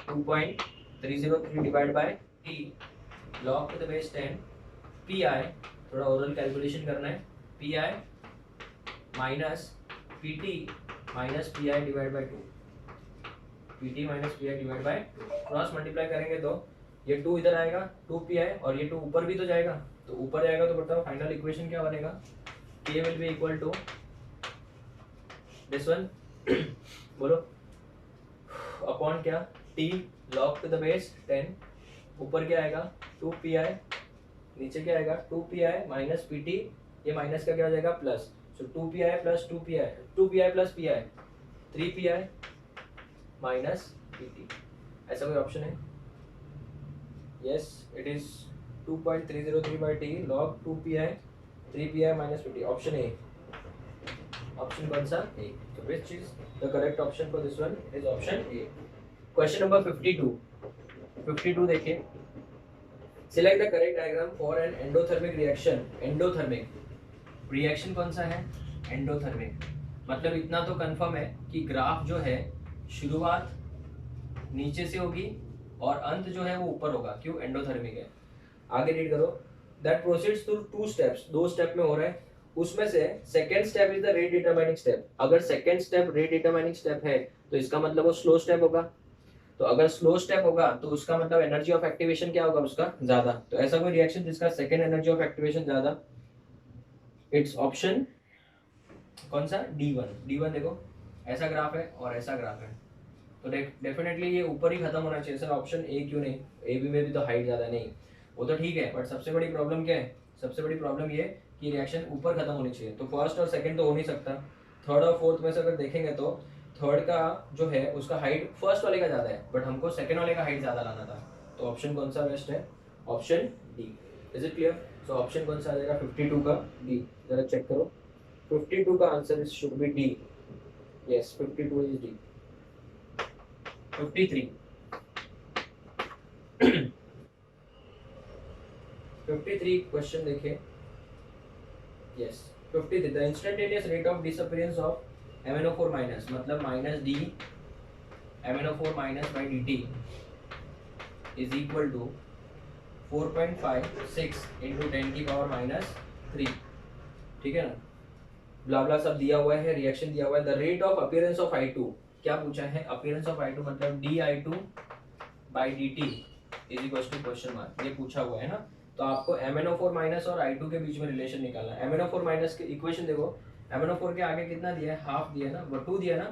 Speaker 1: 2.303 divided by T log to the base 10 Pi, थोड़ा oral calculation करना है, Pi minus Pt minus Pi divided by 2. Pt minus Pi divided by 2, cross multiply करेंगे तो ये 2 इधर आएगा 2Pi, और ये 2 ऊपर भी तो जाएगा, तो ऊपर जाएगा तो बताओ फाइनल इक्वेशन क्या बनेगा, K will be equal to this one, बोलो अपॉन क्या T log to the base 10, ऊपर क्या आएगा 2Pi, नीचे क्या आएगा 2Pi माइनस Pt, ये माइनस का क्या हो जाएगा प्लस, सो 2Pi plus 2Pi plus Pi 3Pi minus Pt, ऐसा कोई ऑप्शन है? Yes, it is 2.303 by T log 2Pi 3Pi minus Pt, option A. Option कौन सा? ए। तो which is the correct option for this one is option A. Question number 52 देखिए, select the correct diagram for an endothermic reaction. Endothermic reaction कौन सा है? Endothermic, मतलब इतना तो कंफर्म है कि ग्राफ जो है शुरुआत नीचे से होगी और अंत जो है वो ऊपर होगा, क्यों? एंडोथर्मिक है। आगे रीड करो, that proceeds through 2 steps, 2 step में हो रहा है, उसमें से second step is the rate determining step. अगर second step rate determining step है तो इसका मतलब वो स्लो स्टेप होगा। तो अगर स्लो स्टेप होगा तो उसका मतलब एनर्जी ऑफ एक्टिवेशन क्या होगा उसका ज्यादा। तो ऐसा कोई रिएक्शन जिसका सेकेंड एनर्जी ऑफ एक्टिवेशन ज्यादा, इट्स ऑप्शन कौन सा, D1। D1 देखो ऐसा ग्राफ है और ऐसा ग्राफ है, तो डेफिनेटली ये ऊपर ही खत्म होना चाहिए। सर ऑप्शन ए क्यों नहीं, ए बी में भी तो हाइट ज्यादा नहीं, वो तो ठीक है, बट सबसे बड़ी प्रॉब्लम क्या है, सबसे बड़ी प्रॉब्लम ये कि रिएक्शन ऊपर खत्म होनी चाहिए। तो फर्स्ट और सेकंड तो हो नहीं सकता, थर्ड और फोर्थ में से अगर देखेंगे तो थर्ड का जो है उसका हाइट फर्स्ट वाले का ज्यादा है, बट हमको सेकंड वाले का हाइट ज्यादा लाना था। तो ऑप्शन कौन सा बेस्ट है, option D. Is it clear? So option कौन सा आ जाएगा 52 का, डी। जरा चेक करो, 52 का answer should be D. Yes 52 is D. 53 53 question देखिए। Yes 53 the instantaneous rate of disappearance of MnO4 minus, मतलब minus D MnO4 minus by D T is equal to 4.56 into 10 की पावर माइनस 3। ठीक है ना, ब्ला ब्ला सब दिया हुआ है, रिएक्शन दिया हुआ है। The rate of appearance of I2, क्या पूछा है, अपीयरेंस ऑफ I2 मतलब di2 by D T is equal to question mark, ये पूछा हुआ है ना। तो आपको MnO4 माइनस और I2 के बीच में रिलेशन निकालना है। MnO4 माइनस की इक्वेशन देखो, MnO4 के आगे कितना दिया है, हाफ दिया है ना, वो 2 दिया है ना,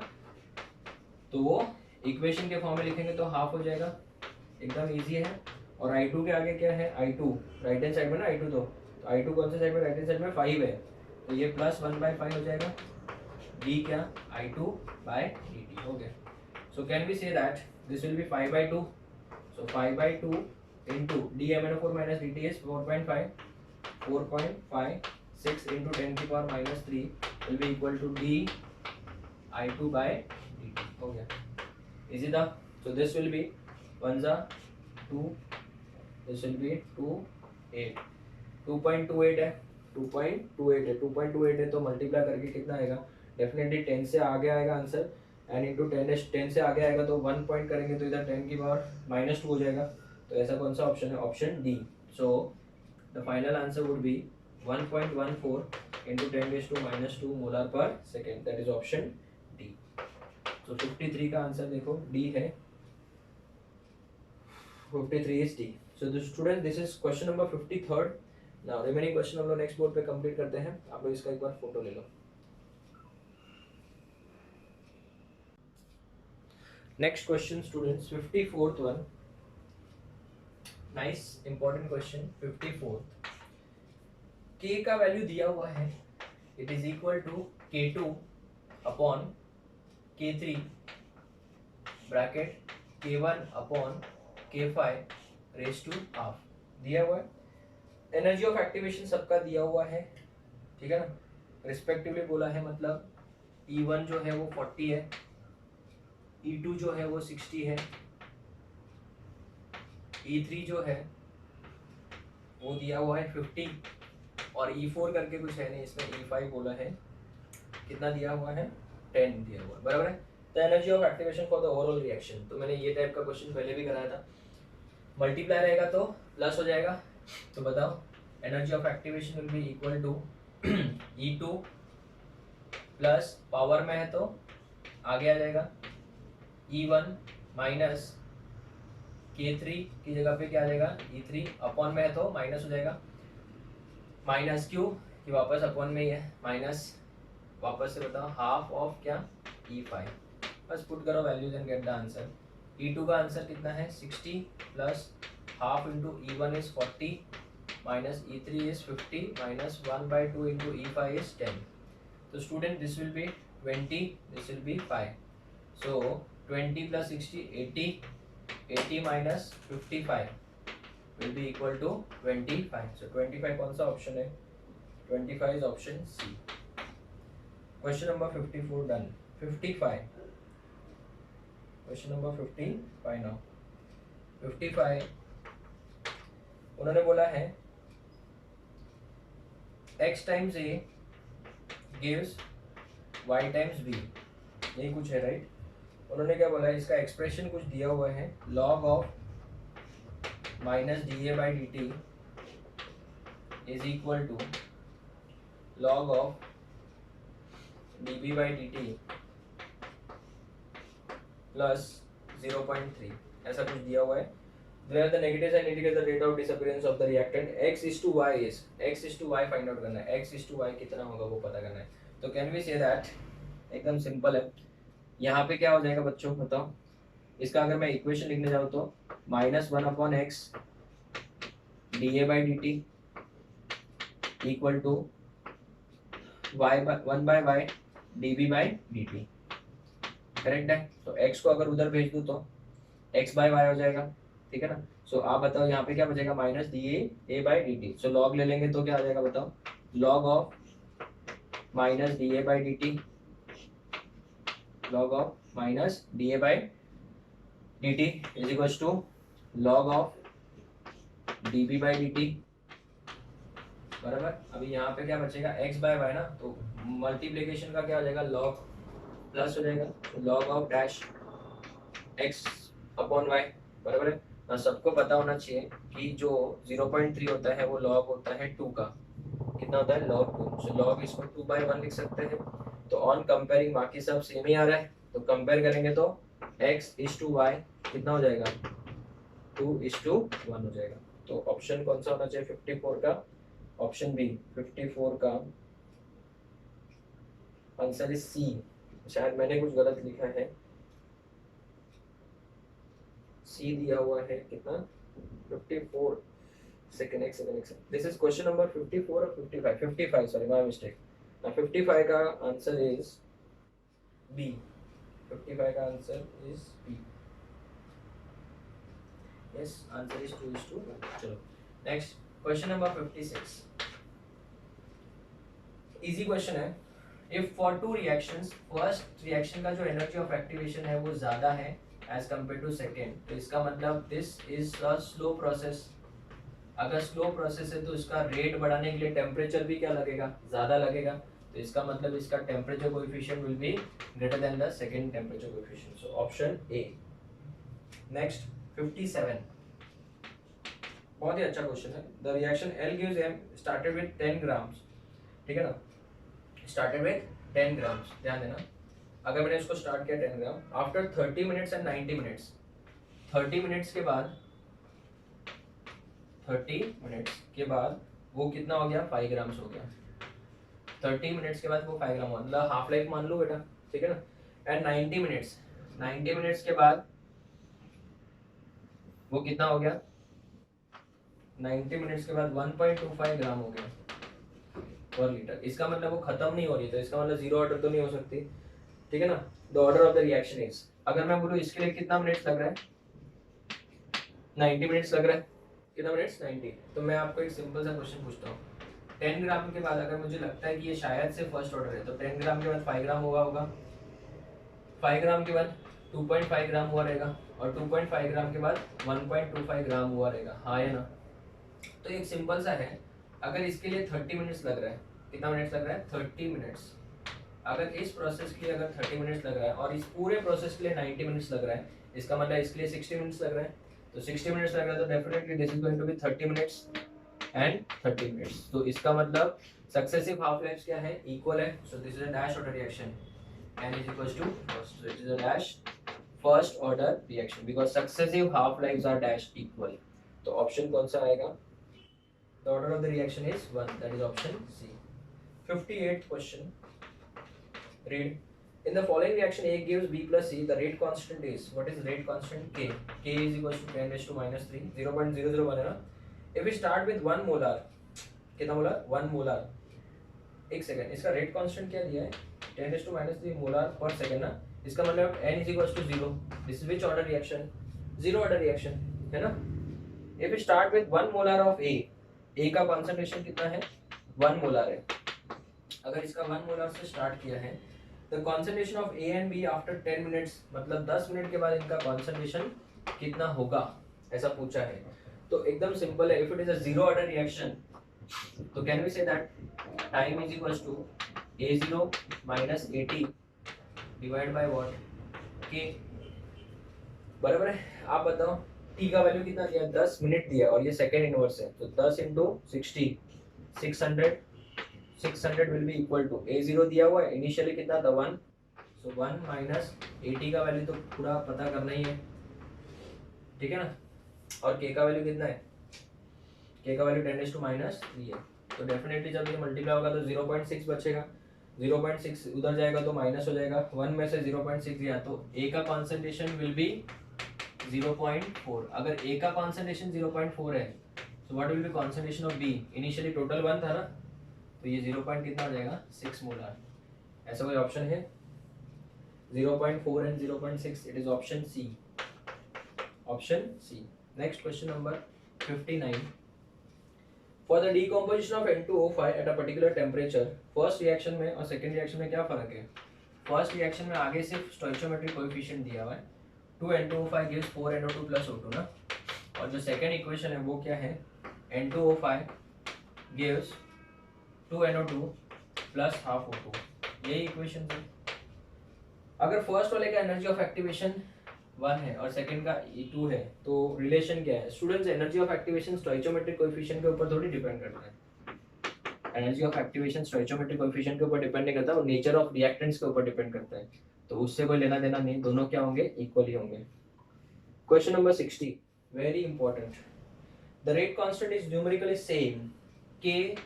Speaker 1: तो वो इक्वेशन के फॉर्म में लिखेंगे तो हाफ हो जाएगा, एकदम इजी है। और I2 के आगे क्या है, I2 राइट हैंड साइड में ना I2, तो I2 कौन से साइड में, राइट हैंड साइड में 5 है, तो ये प्लस 1/5 हो जाएगा, d क्या I2 बाय dt हो गया। So can we say that this will be 5/2, so 5/2 into d MnO4 minus dt is 4.5, 4.56 into 10 की power minus 3 will be equal to d I2 by dt हो गया। Easy था। So this will be 1 जा 2, this will be 2.8, 2.28 है, 2.28 है, 2.28 है, तो multiply करके कितना आएगा, डेफिनेटली 10 से आगे आएगा आंसर, एंड इंटू 10 से आगे आएगा तो 1 पॉइंट करेंगे तो इधर 10 की पावर -2 हो जाएगा। तो ऐसा कौन सा ऑप्शन है, option D. So the final answer would be 1.14 into 10⁻² molar पर second, that is option D. तो 53 का आंसर देखो डी है, 53 is D. So the student this is question number 53rd। Now remaining question हम लोग next board पे complete करते हैं। आप लोग इसका एक बार फोटो ले लो। Next question students 54th one, nice important question 54th। k का वैल्यू दिया हुआ है, it is equal to k2 upon k3 bracket k1 upon k5 raise to half दिया हुआ है। एनर्जी ऑफ एक्टिवेशन सबका दिया हुआ है, ठीक है ना, रिस्पेक्टिवली बोला है, मतलब E1 जो है वो 40 है, E2 जो है वो 60 है, E3 जो है वो दिया हुआ है 50, और E4 करके कुछ है नहीं, इसमें E5 बोला है, कितना दिया हुआ है 10 दिया हुआ है, बराबर है। The energy of activation for the overall reaction, तो मैंने ये टाइप का क्वेश्चन पहले भी कराया था, मल्टीप्लाई रहेगा तो प्लस हो जाएगा। तो बताओ energy of activation will be equal to E2 plus power में है तो आगे आ जाएगा E1 माइनस K3 की जगह पे क्या आ जाएगा E3, अपॉन में है तो माइनस हो जाएगा, माइनस क्यों कि वापस अपॉन में ही है, माइनस वापस से बताओ हाफ ऑफ क्या E5, बस पुट करो values and get the answer. E2 का आंसर कितना है 60 plus half into E1 is 40 minus E3 is 50 minus 1/2 into E5 is 10। तो student this will be 20, this will B 5, so 20 plus 60 80, 80 minus 55 will be equal to 25. So 25 कौन सा option है, 25 is option C. Question number 54 done. 55. Question number 55 now. 55 उन्होंने बोला है x times a gives y times b, यही कुछ है right. उन्होंने क्या बोला है, इसका एक्सप्रेशन कुछ दिया हुआ है, log of minus D a by D T is equal to log of d B by D t plus 0.3 ऐसा कुछ दिया हुआ है। where the negative sign indicates the rate of disappearance of the reactant x is to y is x is to y find out करना है, x is to y कितना होगा वो पता करना है। तो कैन वी से दैट, एकदम सिंपल है। यहाँ पे क्या हो जाएगा बच्चों बताओ, इसका अगर मैं इक्वेशन लिखने जाऊँ तो -1/x dA/dt equal to 1/y dB/dt, correct है। तो x को अगर उधर भेज दूँ तो x/y हो जाएगा, ठीक है ना। सो आप बताओ यहाँ पे क्या बचेगा, -dA/dt। सो लॉग ले लेंगे तो क्या आ जाएगा बताओ, log of -dA/dt, log of -dA/dt is equals to log of dB/dt, बराबर। अभी यहाँ पे क्या बचेगा, x/y ना, तो मल्टीप्लिकेशन का क्या हो जाएगा, log प्लस हो जाएगा, log ऑफ डैश x/y, बराबर है ना। सबको पता होना चाहिए कि जो 0.3 होता है वो log होता है 2 का, कितना होता है log 2। सो log इसको 2/1 लिख सकते हैं। तो ऑन कंपेयरिंग बाकी सब सेम ही आ रहा है, तो कंपेयर करेंगे तो x/y कितना हो जाएगा, 2/1 हो जाएगा। तो ऑप्शन कौन सा होना चाहिए 54 का, ऑप्शन बी 54 का आंसर इज सी। शायद मैंने कुछ गलत लिखा है, सी दिया हुआ है कितना 54 सेकंड, एक second. This is question number 54 और 55 सॉरी माय मिस्टेक। 55 का आंसर इज बी, 55 का answer is B, yes answer is 2:1। चलो next question number 56, easy question है। If for two reactions, first reaction का जो एनर्जी ऑफ एक्टिवेशन है वो ज्यादा है एज कंपेयर टू सेकेंड, तो इसका मतलब this is a slow process. अगर स्लो प्रोसेस है तो इसका रेट बढ़ाने के लिए टेम्परेचर भी क्या लगेगा, ज्यादा लगेगा। तो इसका मतलब इसका temperature coefficient will be greater than the second temperature coefficient. So option A. Next 57, बहुत ही अच्छा क्वेश्चन है। The reaction L gives M started with 10 grams, ठीक है ना, स्टार्टेड विद 10 ग्राम्स, ध्यान देना। अगर मैंने इसको स्टार्ट किया 10 gram, after 30 minutes and 90 minutes, 30 minutes के बाद, 30 मिनट्स के बाद वो कितना हो गया, 5 ग्राम्स हो गया। 30 मिनट्स के बाद वो 5 ग्राम हुआ, मतलब हाफ लाइफ मान लो बेटा, ठीक है ना। एंड 90 मिनट्स, 90 मिनट्स के बाद वो कितना हो गया, 90 मिनट्स के बाद 1.25 ग्राम हो गया पर लीटर। इसका मतलब वो खत्म नहीं हो रही, तो इसका मतलब जीरो ऑर्डर तो नहीं हो सकती, ठीक है ना। The order of the reaction is, अगर मैं बोलूँ इसके लिए कितना मिनट्स लग रहा है, 90 मिनट्स लग रहा है, कितना मिनट्स 90। तो मैं आपको एक सिंपल सा क्वेश्चन पूछता हूँ, 10 ग्राम के बाद अगर मुझे लगता है कि ये शायद से फर्स्ट ऑर्डर है, तो 10 ग्राम के बाद 5 ग्राम हुआ होगा, 5 ग्राम के बाद 2.5 ग्राम हुआ रहेगा, और 2.5 ग्राम के बाद 1.25 ग्राम हुआ रहेगा, हाँ है ना। तो एक सिंपल सा है, अगर इसके लिए 30 मिनट्स लग रहा है, कितना मिनट्स लग रहा है, 30 मिनट्स। अगर इस प्रोसेस के लिए अगर 30 मिनट्स लग रहा है और इस पूरे प्रोसेस के लिए 90 मिनट्स लग रहा है, इसका मतलब इसके लिए 60 मिनट्स लग रहा है। तो 60 मिनट्स लग रहा है तो definitely this is going to be 30 minutes and 30 minutes. तो इसका मतलब सक्सेसिव हाफ लाइफ क्या है, इक्वल है। So this is a dash order reaction, n is equals to first, so it is a dash first order reaction because successive half lives are dash equal। तो option कौन सा आएगा, the order of the reaction is 1, that is option C। 58th question, read, in the following reaction A gives B plus C, the rate constant is, what is rate constant, K, K is equals to 10 raised to minus 3, 0.001 है ना। if we start with 1 molar, कितना molar, 1 molar, एक second, इसका rate constant क्या दिया है, 10 raised to minus 3 molar पर second ना। इसका मतलब n is equals to 0, this is which order reaction, zero order reaction है ना। if we start with 1 molar of A, A का कॉन्सेंट्रेशन कितना है, 1 मोलर है। अगर इसका 1 मोलर से स्टार्ट किया है, the concentration of A and B after 10 minutes, मतलब 10 मिनट के बाद इनका कॉन्सेंट्रेशन कितना होगा, ऐसा पूछा है। तो एकदम सिंपल है, if it is a zero order reaction, तो can we say that time is equals to A0 minus AT divide by what, K, बराबर है। आप बताओ T का वैल्यू कितना दिया, 10 मिनट दिया, और ये सेकेंड इनवर्स है, तो 10 into 60, 600 will be equal to A0 दिया हुआ है इनिशियली कितना था 1, सो 1 माइनस 80 का वैल्यू तो पूरा पता करना ही है, ठीक है ना। और k का वैल्यू कितना है, k का वैल्यू 10⁻³ है, तो डेफिनेटली जब ये मल्टीप्लाई होगा तो 0.6 बचेगा, 0.6 उधर जाएगा तो माइनस हो जाएगा, 1 में से 0.6 गया तो a का कॉन्सेंट्रेशन विल बी 0.4। अगर a का कॉन्सेंट्रेशन 0.4 है तो what will B concentration of b, initially total 1 था ना, तो ये 0. कितना हो जाएगा 6 मोलर। ऐसा कोई ऑप्शन है 0.4 and 0.6, it is option C, option C. Next question number 59, for the decomposition of N2O5 at a particular temperature, first reaction में और सेकंड रिएक्शन में क्या फर्क है। फर्स्ट रिएक्शन में आगे सिर्फ स्टोइचियोमेट्रिक कोएफिशिएंट दिया हुआ है, 2N2O5 gives 4NO2 plus O2 ना, और जो सेकंड इक्वेशन है वो क्या है, N2O5 gives 2NO2 plus half O2, यही इक्वेशन है। अगर फर्स्ट वाले का एनर्जी ऑफ एक्टिवेशन 1 है और सेकंड का 2 है तो रिलेशन क्या है students, energy of activation stoichiometric coefficient के ऊपर थोड़ी डिपेंड करता है। Energy of activation stoichiometric coefficient के ऊपर डिपेंड नहीं करता, वो नेचर ऑफ रिएक्टेंट्स के ऊपर डिपेंड करता है, तो उससे कोई लेना देना नहीं, दोनों क्या होंगे, इक्वली होंगे। Question number 60, very important, the rate constant is numerically same, k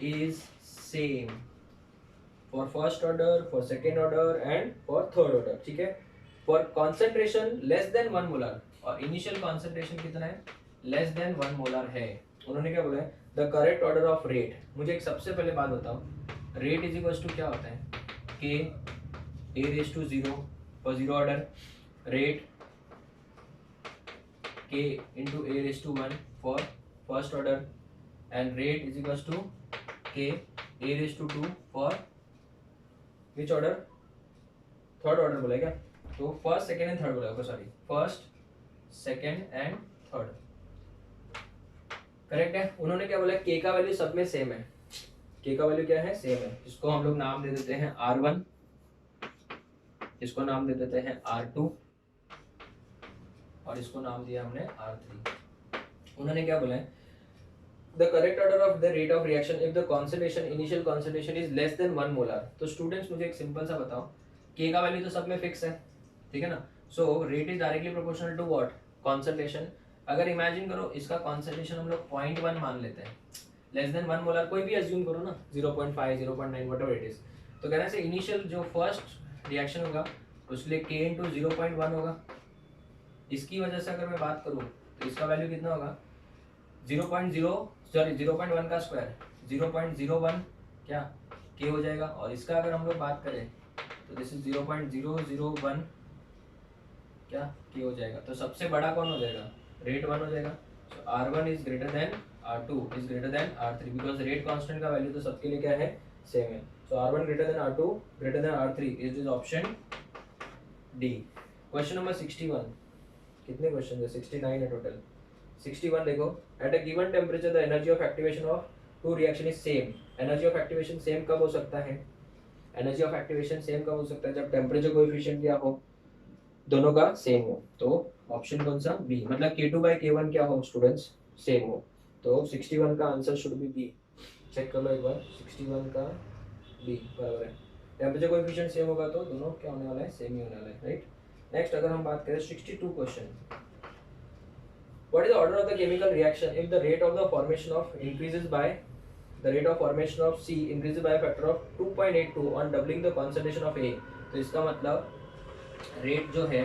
Speaker 1: is same for first order, for second order and for third order, ठीक है। for concentration less than 1 molar, और इनिशियल कॉन्सेंट्रेशन कितना है, less than 1 molar है। उन्होंने क्या बोला है, the correct order of rate. मुझे एक सबसे पहले बात बताओ, रेट इज इक्वल टू क्या होता है, k a⁻0 for zero order, rate k into a⁻1 for first order, and rate is equal to k a⁻2 for which order, third order बोला क्या, तो फर्स्ट सेकेंड एंड थर्ड बोला, sorry first second and third, correct है। उन्होंने क्या बोला, k का value सब में सेम है, k का वैल्यू क्या है, सेम है, इसको हम लोग नाम दे देते हैं R1, इसको नाम दे देते हैं R2 और इसको नाम दिया हमने R3। उन्होंने क्या बोला है, the correct order of the rate of reaction if the concentration initial concentration is less than 1 molar. तो स्टूडेंट्स मुझे एक सिंपल सा बताओ, k का वैल्यू तो सब में फिक्स है, ठीक है ना, so rate is directly proportional to what, concentration. अगर इमेजिन करो इसका कॉन्सेंट्रेशन हम लोग 0.1 मान लेते हैं, लेस देन 1 मोलर कोई भी अज्यूम करो ना, 0.5 0.9 व्हाटएवर इट इज, तो कहने से इनिशियल जो फर्स्ट रिएक्शन होगा उसके लिए k इंटू 0.1 होगा। इसकी वजह से अगर मैं बात करूँ तो इसका वैल्यू कितना होगा, 0.1 का स्क्वायर 0.01 क्या k हो जाएगा, और इसका अगर हम लोग बात करें तो दिस इज 0.001 क्या k हो जाएगा, तो सबसे बड़ा कौन हो जाएगा, रेट 1 हो जाएगा। सो R1 is greater than R2 is greater than R3 because rate constant का वैल्यू तो सबके लिए क्या है, सेम है। So R1 greater than R2 greater than R3 is option D. Question number 61, कितने क्वेश्चन है, 69 है टोटल। 61 देखो, at a given temperature the energy of activation of two reaction is same. Energy of activation same कब हो सकता है, energy of activation same कब हो सकता है, जब टेम्परेचर कोएफिशिएंट क्या हो, दोनों का सेम हो। तो ऑप्शन कौन सा, बी, मतलब K2/K1 क्या हो स्टूडेंट्स, सेम हो, तो 61 का answer should be B. Check कर लो एक बार, 61 का बी बराबर है, टेम्परेचर कोएफिशिएंट सेम होगा तो दोनों क्या होने वाला है, सेम ही होने वाला है, राइट। नेक्स्ट अगर हम बात करें 62 question, what is the order of the chemical reaction if the rate of the formation of increases by the rate of formation of C increases by a factor of 2.82 on doubling the concentration of A। तो इसका मतलब rate जो है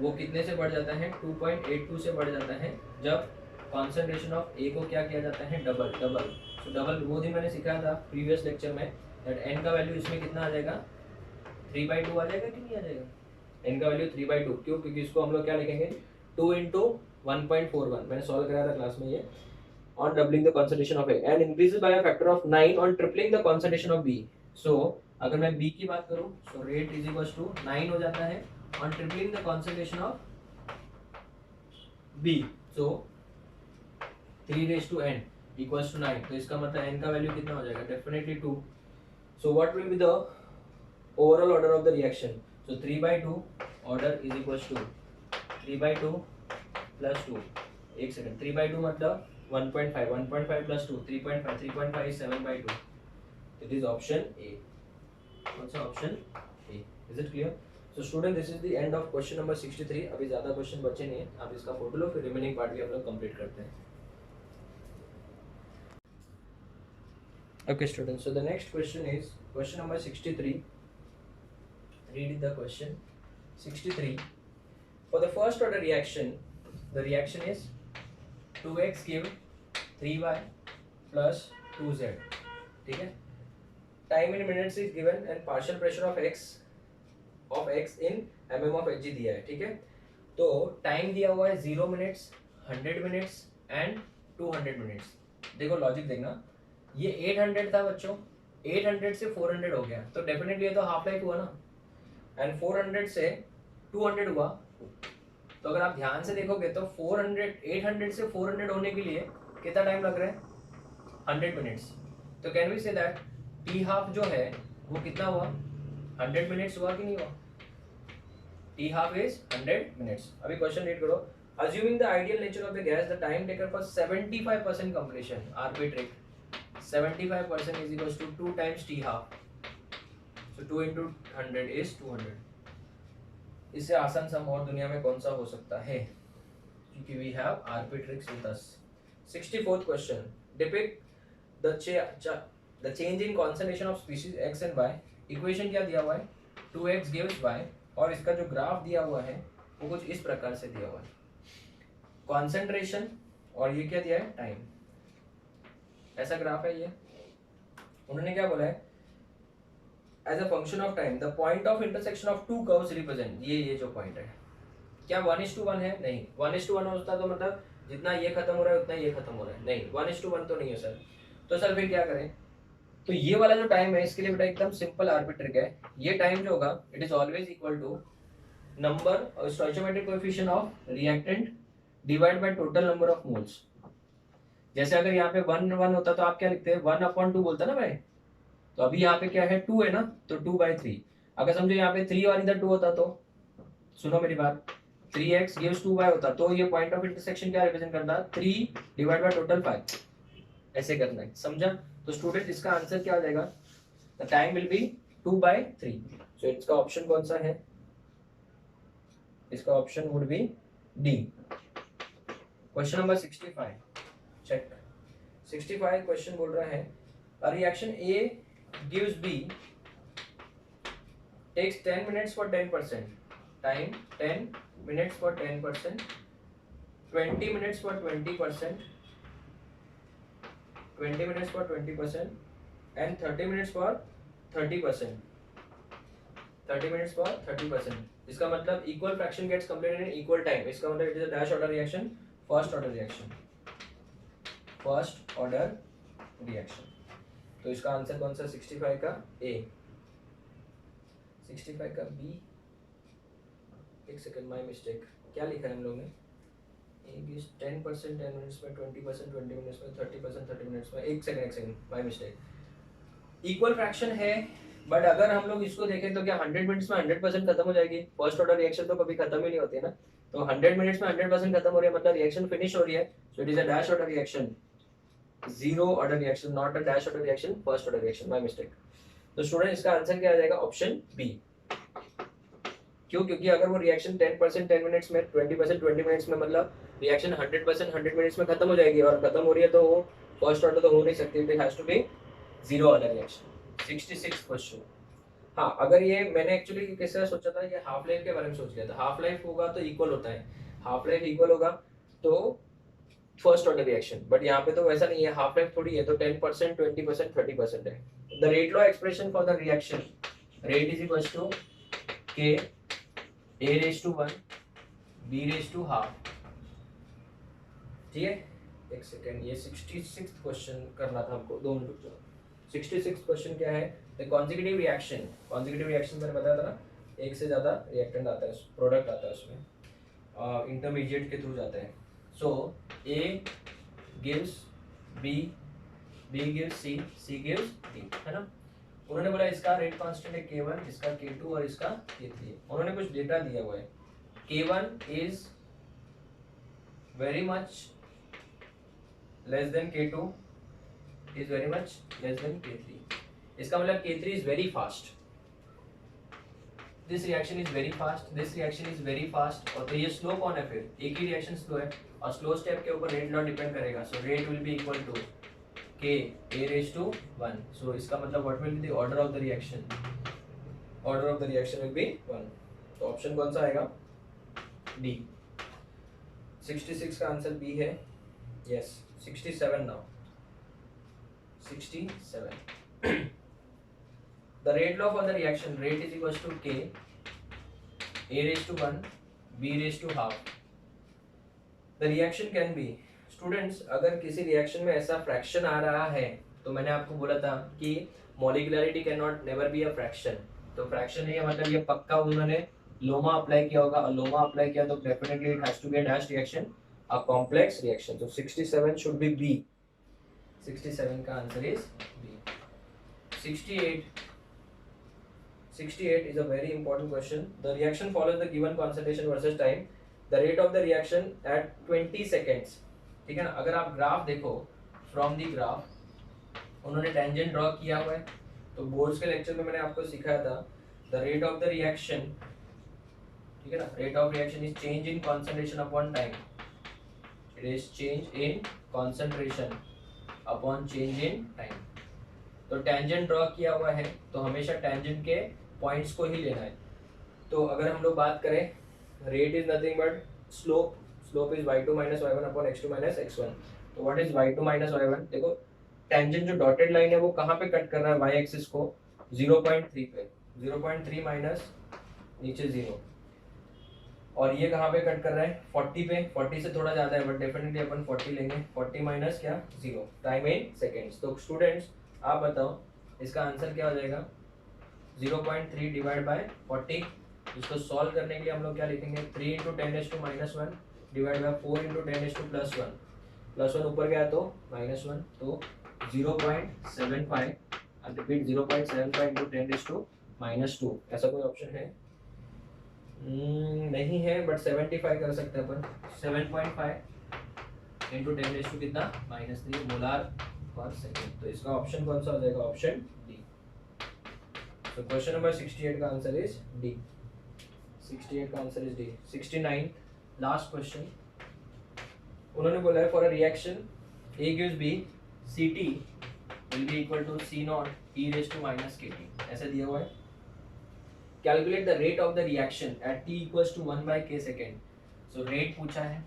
Speaker 1: वो कितने से बढ़ जाता है, 2.82 से बढ़ जाता है जब कॉन्सेंट्रेशन ऑफ ए को क्या किया जाता है, डबल। तो डबल वो दिन मैंने सिखाया था प्रीवियस लेक्चर में, दैट एन का वैल्यू इसमें कितना आ जाएगा, 3/2 आ जाएगा कि नहीं आ जाएगा, एन का वैल्यू 3/2, क्यों, क्योंकि इसको हम लोग क्या लिखेंगे, 2 इंटू 1.41, मैंने सॉल्व कराया था क्लास में ये, on doubling the concentration of A and increases by a factor of 9 on tripling the concentration of B। so अगर मैं B की बात करूं so rate is equals to 9 हो जाता है on tripling the concentration of B, so 3n equals to 9, तो इसका मतलब n का वैल्यू कितना हो जाएगा, definitely 2। so what will be the overall order of the reaction, so 3/2 order is equals to 3/2 plus 2, एक सेकंड, 3/2 मतलब 1.5 plus 2 3.5 is 7/2, it is option A। कौन सा option, A। Is it clear? So student this is the end of question number 63. अभी ज़्यादा question बचे नहीं है, आप इसका फोटो लो, फिर रिमेनिंग पार्ट भी हम लोग कंप्लीट करते हैं. Okay students, so the next question is question number 63. Read the question 63. For the first order reaction, the reaction is 2x give 3y plus 2z. ठीक है. Time in minutes is given and partial pressure of x in mm of hg दिया है. ठीक है. तो time दिया हुआ है 0 मिनट्स, 100 मिनट्स एंड 200 मिनट्स. देखो लॉजिक देखना, ये 800 था बच्चों, 800 से 400 हो गया, तो डेफिनेटली ये तो हाफ लाइफ हुआ ना. एंड 400 से 200 हुआ, तो अगर आप ध्यान से देखोगे तो 800 से 400 होने के लिए कितना टाइम लग रहा है? 100 मिनट्स. तो can we say that t half जो है वो कितना हुआ? 100 मिनट्स हुआ कि नहीं हुआ? T half is 100 minutes. अभी क्वेश्चन रीड करो. Assuming the ideal nature of the gas, the time taken for 75% completion, arbitrate. 75% is equals to 2 times T half. So 2 into 100 is 200. इससे आसान सम और दुनिया में कौन सा हो सकता है? क्योंकि we have arbitrix with us. 64th question. Depict the change in concentration of species x and y. Equation क्या दिया हुआ है? 2x gives y. और इसका जो ग्राफ दिया हुआ है वो कुछ इस प्रकार से दिया हुआ है. कॉन्सेंट्रेशन और ये क्या दिया है? टाइम. ऐसा ग्राफ है ये. उन्होंने क्या बोला है? As a function of time the point of intersection of two curves represent. ये जो पॉइंट है, क्या 1:1 है? नहीं. 1:1 होता तो मतलब जितना ये खत्म हो रहा है उतना ये खत्म हो रहा है. नहीं, 1:1 तो नहीं है सर. तो सर फिर क्या करें? तो ये वाला जो टाइम है इसके लिए बेटा एकदम सिंपल आर्बिट्रिक है. ये टाइम जो होगा it is always equal to number stoichiometric coefficient of reactant divide by total number of moles. जैसे अगर यहाँ पे 1 होता तो आप क्या लिखते हैं? 1/2 बोलता ना भाई. तो अभी यहाँ पे क्या है? 2 है ना, तो 2/3. अगर समझो यहाँ पे 3 और इधर 2 होता तो सुनो मेरी बात, 3x gives 2y होता तो ये पॉइंट ऑफ इंटरसेक्शन क्या रिप्रेजेंट करता? 3 डिवाइड बाय टोटल 5. ऐसे करना है, समझा? तो स्टूडेंट इसका आंसर क्या आ जाएगा? The time will be 2/3. So इसका ऑप्शन कौन सा है? इसका option would be D. Question number 65 check. 65 question बोल रहा है a reaction A gives B takes 10 minutes for 10%, time 10 minutes for 10%, 20 minutes for 20%, 20 minutes for 20% and 30 minutes for 30%. 30 minutes for 30%. इसका मतलब equal fraction gets completed in equal time. इसका मतलब it is a dash order reaction, first order reaction. First order reaction. तो इसका answer कौन सा? 65 का A. 65 का B. एक सेकंड, माय मिस्टेक. क्या लिखा है हम लोग ने? A gives 10% 10 मिनट्स में, 20% 20 मिनट्स में, 30% 30 मिनट्स में. एक second my mistake. Equal fraction है, बट अगर हम लोग इसको देखें तो क्या 100 मिनट्स में 100% खत्म हो जाएगी? फर्स्ट ऑर्डर रिएक्शन तो कभी खत्म ही नहीं होती है ना. तो 100 मिनट्स में 100% खत्म हो रही है, मतलब रिएक्शन फिनिश हो रही है. So it is a dash order reaction, zero order reaction, not a dash order reaction, first order reaction. My mistake. तो स्टूडेंट इसका आंसर क्या आ जाएगा? Option B. क्यों? क्योंकि अगर वो रिएक्शन 10% 10 मिनट्स में, 20% 20 मिनट्स में, मतलब रिएक्शन 100% 100 मिनट्स में खत्म हो जाएगी और खत्म हो रही है तो वो फर्स्ट ऑर्डर तो हो नहीं सकती. It has to be zero order reaction. 66 question. हाँ, अगर ये मैंने एक्चुअली कैसे सोचा था, ये हाफ लाइफ के बारे में सोच लिया था. हाफ लाइफ होगा तो इक्वल होता है, हाफ लाइफ इक्वल होगा तो फर्स्ट ऑर्डर रिएक्शन. बट यहाँ पे तो वैसा नहीं है, हाफ लाइफ थोड़ी है. तो 10% 20% 30% है. The rate law expression for the reaction, rate is equal to k A⁻1 B⁻². ठीक है. एक सेकेंड, ये 66 क्वेश्चन करना था हमको, 2 मिनट रुक जाओ. 66 क्वेश्चन क्या है? The consecutive reaction. Consecutive reaction मैंने बताया था ना, एक से ज़्यादा रिएक्टेंट आता है, प्रोडक्ट आता है उसमें, इंटरमीडिएट के थ्रू जाता है. So A gives B, B gives C, C gives D, है ना. उन्होंने बोला इसका रेट कांस्टेंट है K1, इसका K2 और इसका K3. उन्होंने कुछ डेटा दिया हुआ है. K1 is very much less than K2, is very much less than K3. इसका मतलब K3 is very fast. This reaction is very fast, this reaction is very fast, और तो ये स्लो कौन है फिर, एक ही रिएक्शन स्लो है, और स्लो स्टेप के ऊपर रेट लॉ डिपेंड करेगा, so rate will be equal to k a raised to 1. सो इसका मतलब what will be the order of the reaction, order of the reaction will be 1. तो option कौन सा आएगा, डी. 66 का आंसर बी है, yes. 67 now, 67. The rate law for the reaction, rate is equals to k a raised to 1 b raised to half. The reaction can be, students अगर किसी reaction में ऐसा फ्रैक्शन आ रहा है, तो मैंने आपको बोला था कि molecularity can not never be a fraction. तो फ्रैक्शन है मतलब ये पक्का उन्होंने लोमा अप्लाई किया होगा, और लोमा अप्लाई किया तो definitely it has to be a dash reaction, a complex reaction. तो 67 शुड बी बी. 67 का answer is B. 68 is a very important question. The reaction follows the given concentration versus time. The rate of the reaction at 20 seconds. ठीक है ना. अगर आप graph देखो, from the graph उन्होंने tangent draw किया हुआ है. तो बोर्ड्स के लेक्चर में मैंने आपको सिखाया था the rate of the reaction, ठीक है ना. Rate of reaction is change in concentration upon time. It is change in concentration upon change in time. तो टेंजेंट ड्रॉ किया हुआ है तो हमेशा टेंजेंट के पॉइंट्स को ही लेना है. तो अगर हम लोग बात करें, rate is nothing but slope. Slope is y2 minus y1 upon x2 minus x1. तो what is y2 minus y1, देखो टेंजेंट जो डॉटेड लाइन है वो कहाँ पे कट कर रहा है, y एक्सिस को 0.3 पे. 0.3 माइनस नीचे 0, और ये कहाँ पे कट कर रहा है 40 पे. 40 से थोड़ा ज़्यादा है बट डेफिनेटली अपन 40 लेंगे. 40 माइनस क्या 0, टाइम इन सेकेंड्स. तो स्टूडेंट्स आप बताओ इसका आंसर क्या हो जाएगा, 0.3 डिवाइड बाय 40. इसको सॉल्व करने के लिए हम लोग क्या लिखेंगे, 3 इंटू 10⁻⁻1 डिवाइड बाय 4 इंटू 10⁻+1. +1 ऊपर गया तो -1, तो 0.75. Repeat 0.75 into 10⁻⁻2. ऐसा कोई ऑप्शन है? नहीं है, बट 75 कर सकते हैं अपन. 7.5 इंटू 10 कितना -3 मोलार पर सेकेंड. तो इसका ऑप्शन कौन सा हो जाएगा, ऑप्शन डी. तो क्वेश्चन नंबर 68 का आंसर इज डी. 68 का answer is D. 69 last question. उन्होंने बोला है for a reaction A gives B, Ct will be equal to C0 e raised to minus Kt. ऐसा दिया हुआ है. Calculate the rate of the reaction eight t equals to 1/k second. So rate पूछा है,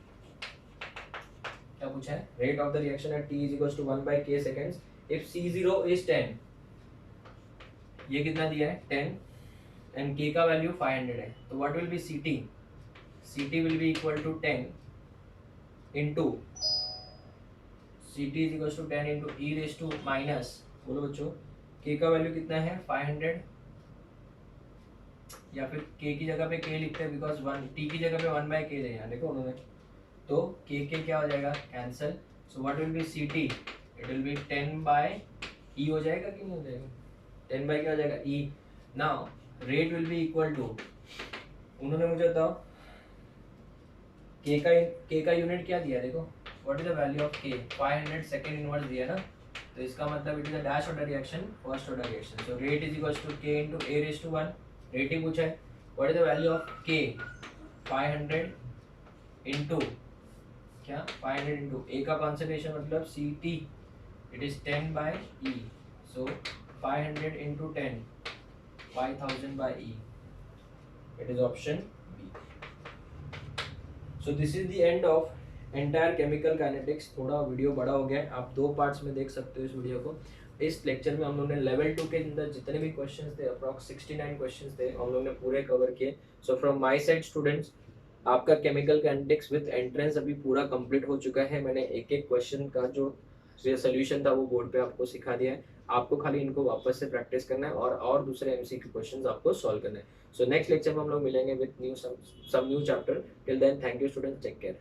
Speaker 1: क्या पूछा है, rate of the reaction eight t is equals to 1/k seconds. If C0 is 10, ये कितना दिया है 10, एंड k का वैल्यू 500 है. तो what will B Ct? Ct will be equal to 10 into Ct is equals to 10 into e raised to minus, बोलो बच्चों, k का वैल्यू कितना है 500, या फिर k की जगह पे k लिखते हैं बिकॉज 1 t की जगह पे 1/k है यहाँ देखो उन्होंने. तो k क्या हो जाएगा, cancel. So what will B Ct? It will B 10/e हो जाएगा कि नहीं हो जाएगा, 10/k हो जाएगा e. Now rate will be equal to, उन्होंने मुझे बताओ k का यूनिट क्या दिया, देखो what is the value of k, 500 second inverse दिया ना. तो इसका मतलब इट is a dash order reaction, first order reaction. So rate is equals to k into a raised to 1. रेट ही पूछा है. What is the value of k, 500 into क्या 500 into a का कॉन्सेंट्रेशन मतलब Ct, it is 10/e. So 500 into 10, 5000/e. It is option B. So this is the end of entire chemical kinetics. थोड़ा video बड़ा हो गया है, आप 2 parts में देख सकते हो इस वीडियो को. इस लेक्चर में हम लोग ने लेवल 2 के अंदर जितने भी क्वेश्चंस थे, अप्रॉक्स 69 क्वेश्चंस थे, हम लोग ने पूरे कवर किए. So from my side students, आपका केमिकल काइनेटिक्स विद एंट्रेंस अभी पूरा कंप्लीट हो चुका है. मैंने एक एक क्वेश्चन का जो सोल्यूशन था वो बोर्ड पे आपको सिखा दिया है. आपको खाली इनको वापस से प्रैक्टिस करना है और दूसरे एमसीक्यू क्वेश्चंस आपको सॉल्व करना है. सो नेक्स्ट लेक्चर में हम लोग मिलेंगे with some new chapter. Till then thank you students, take care.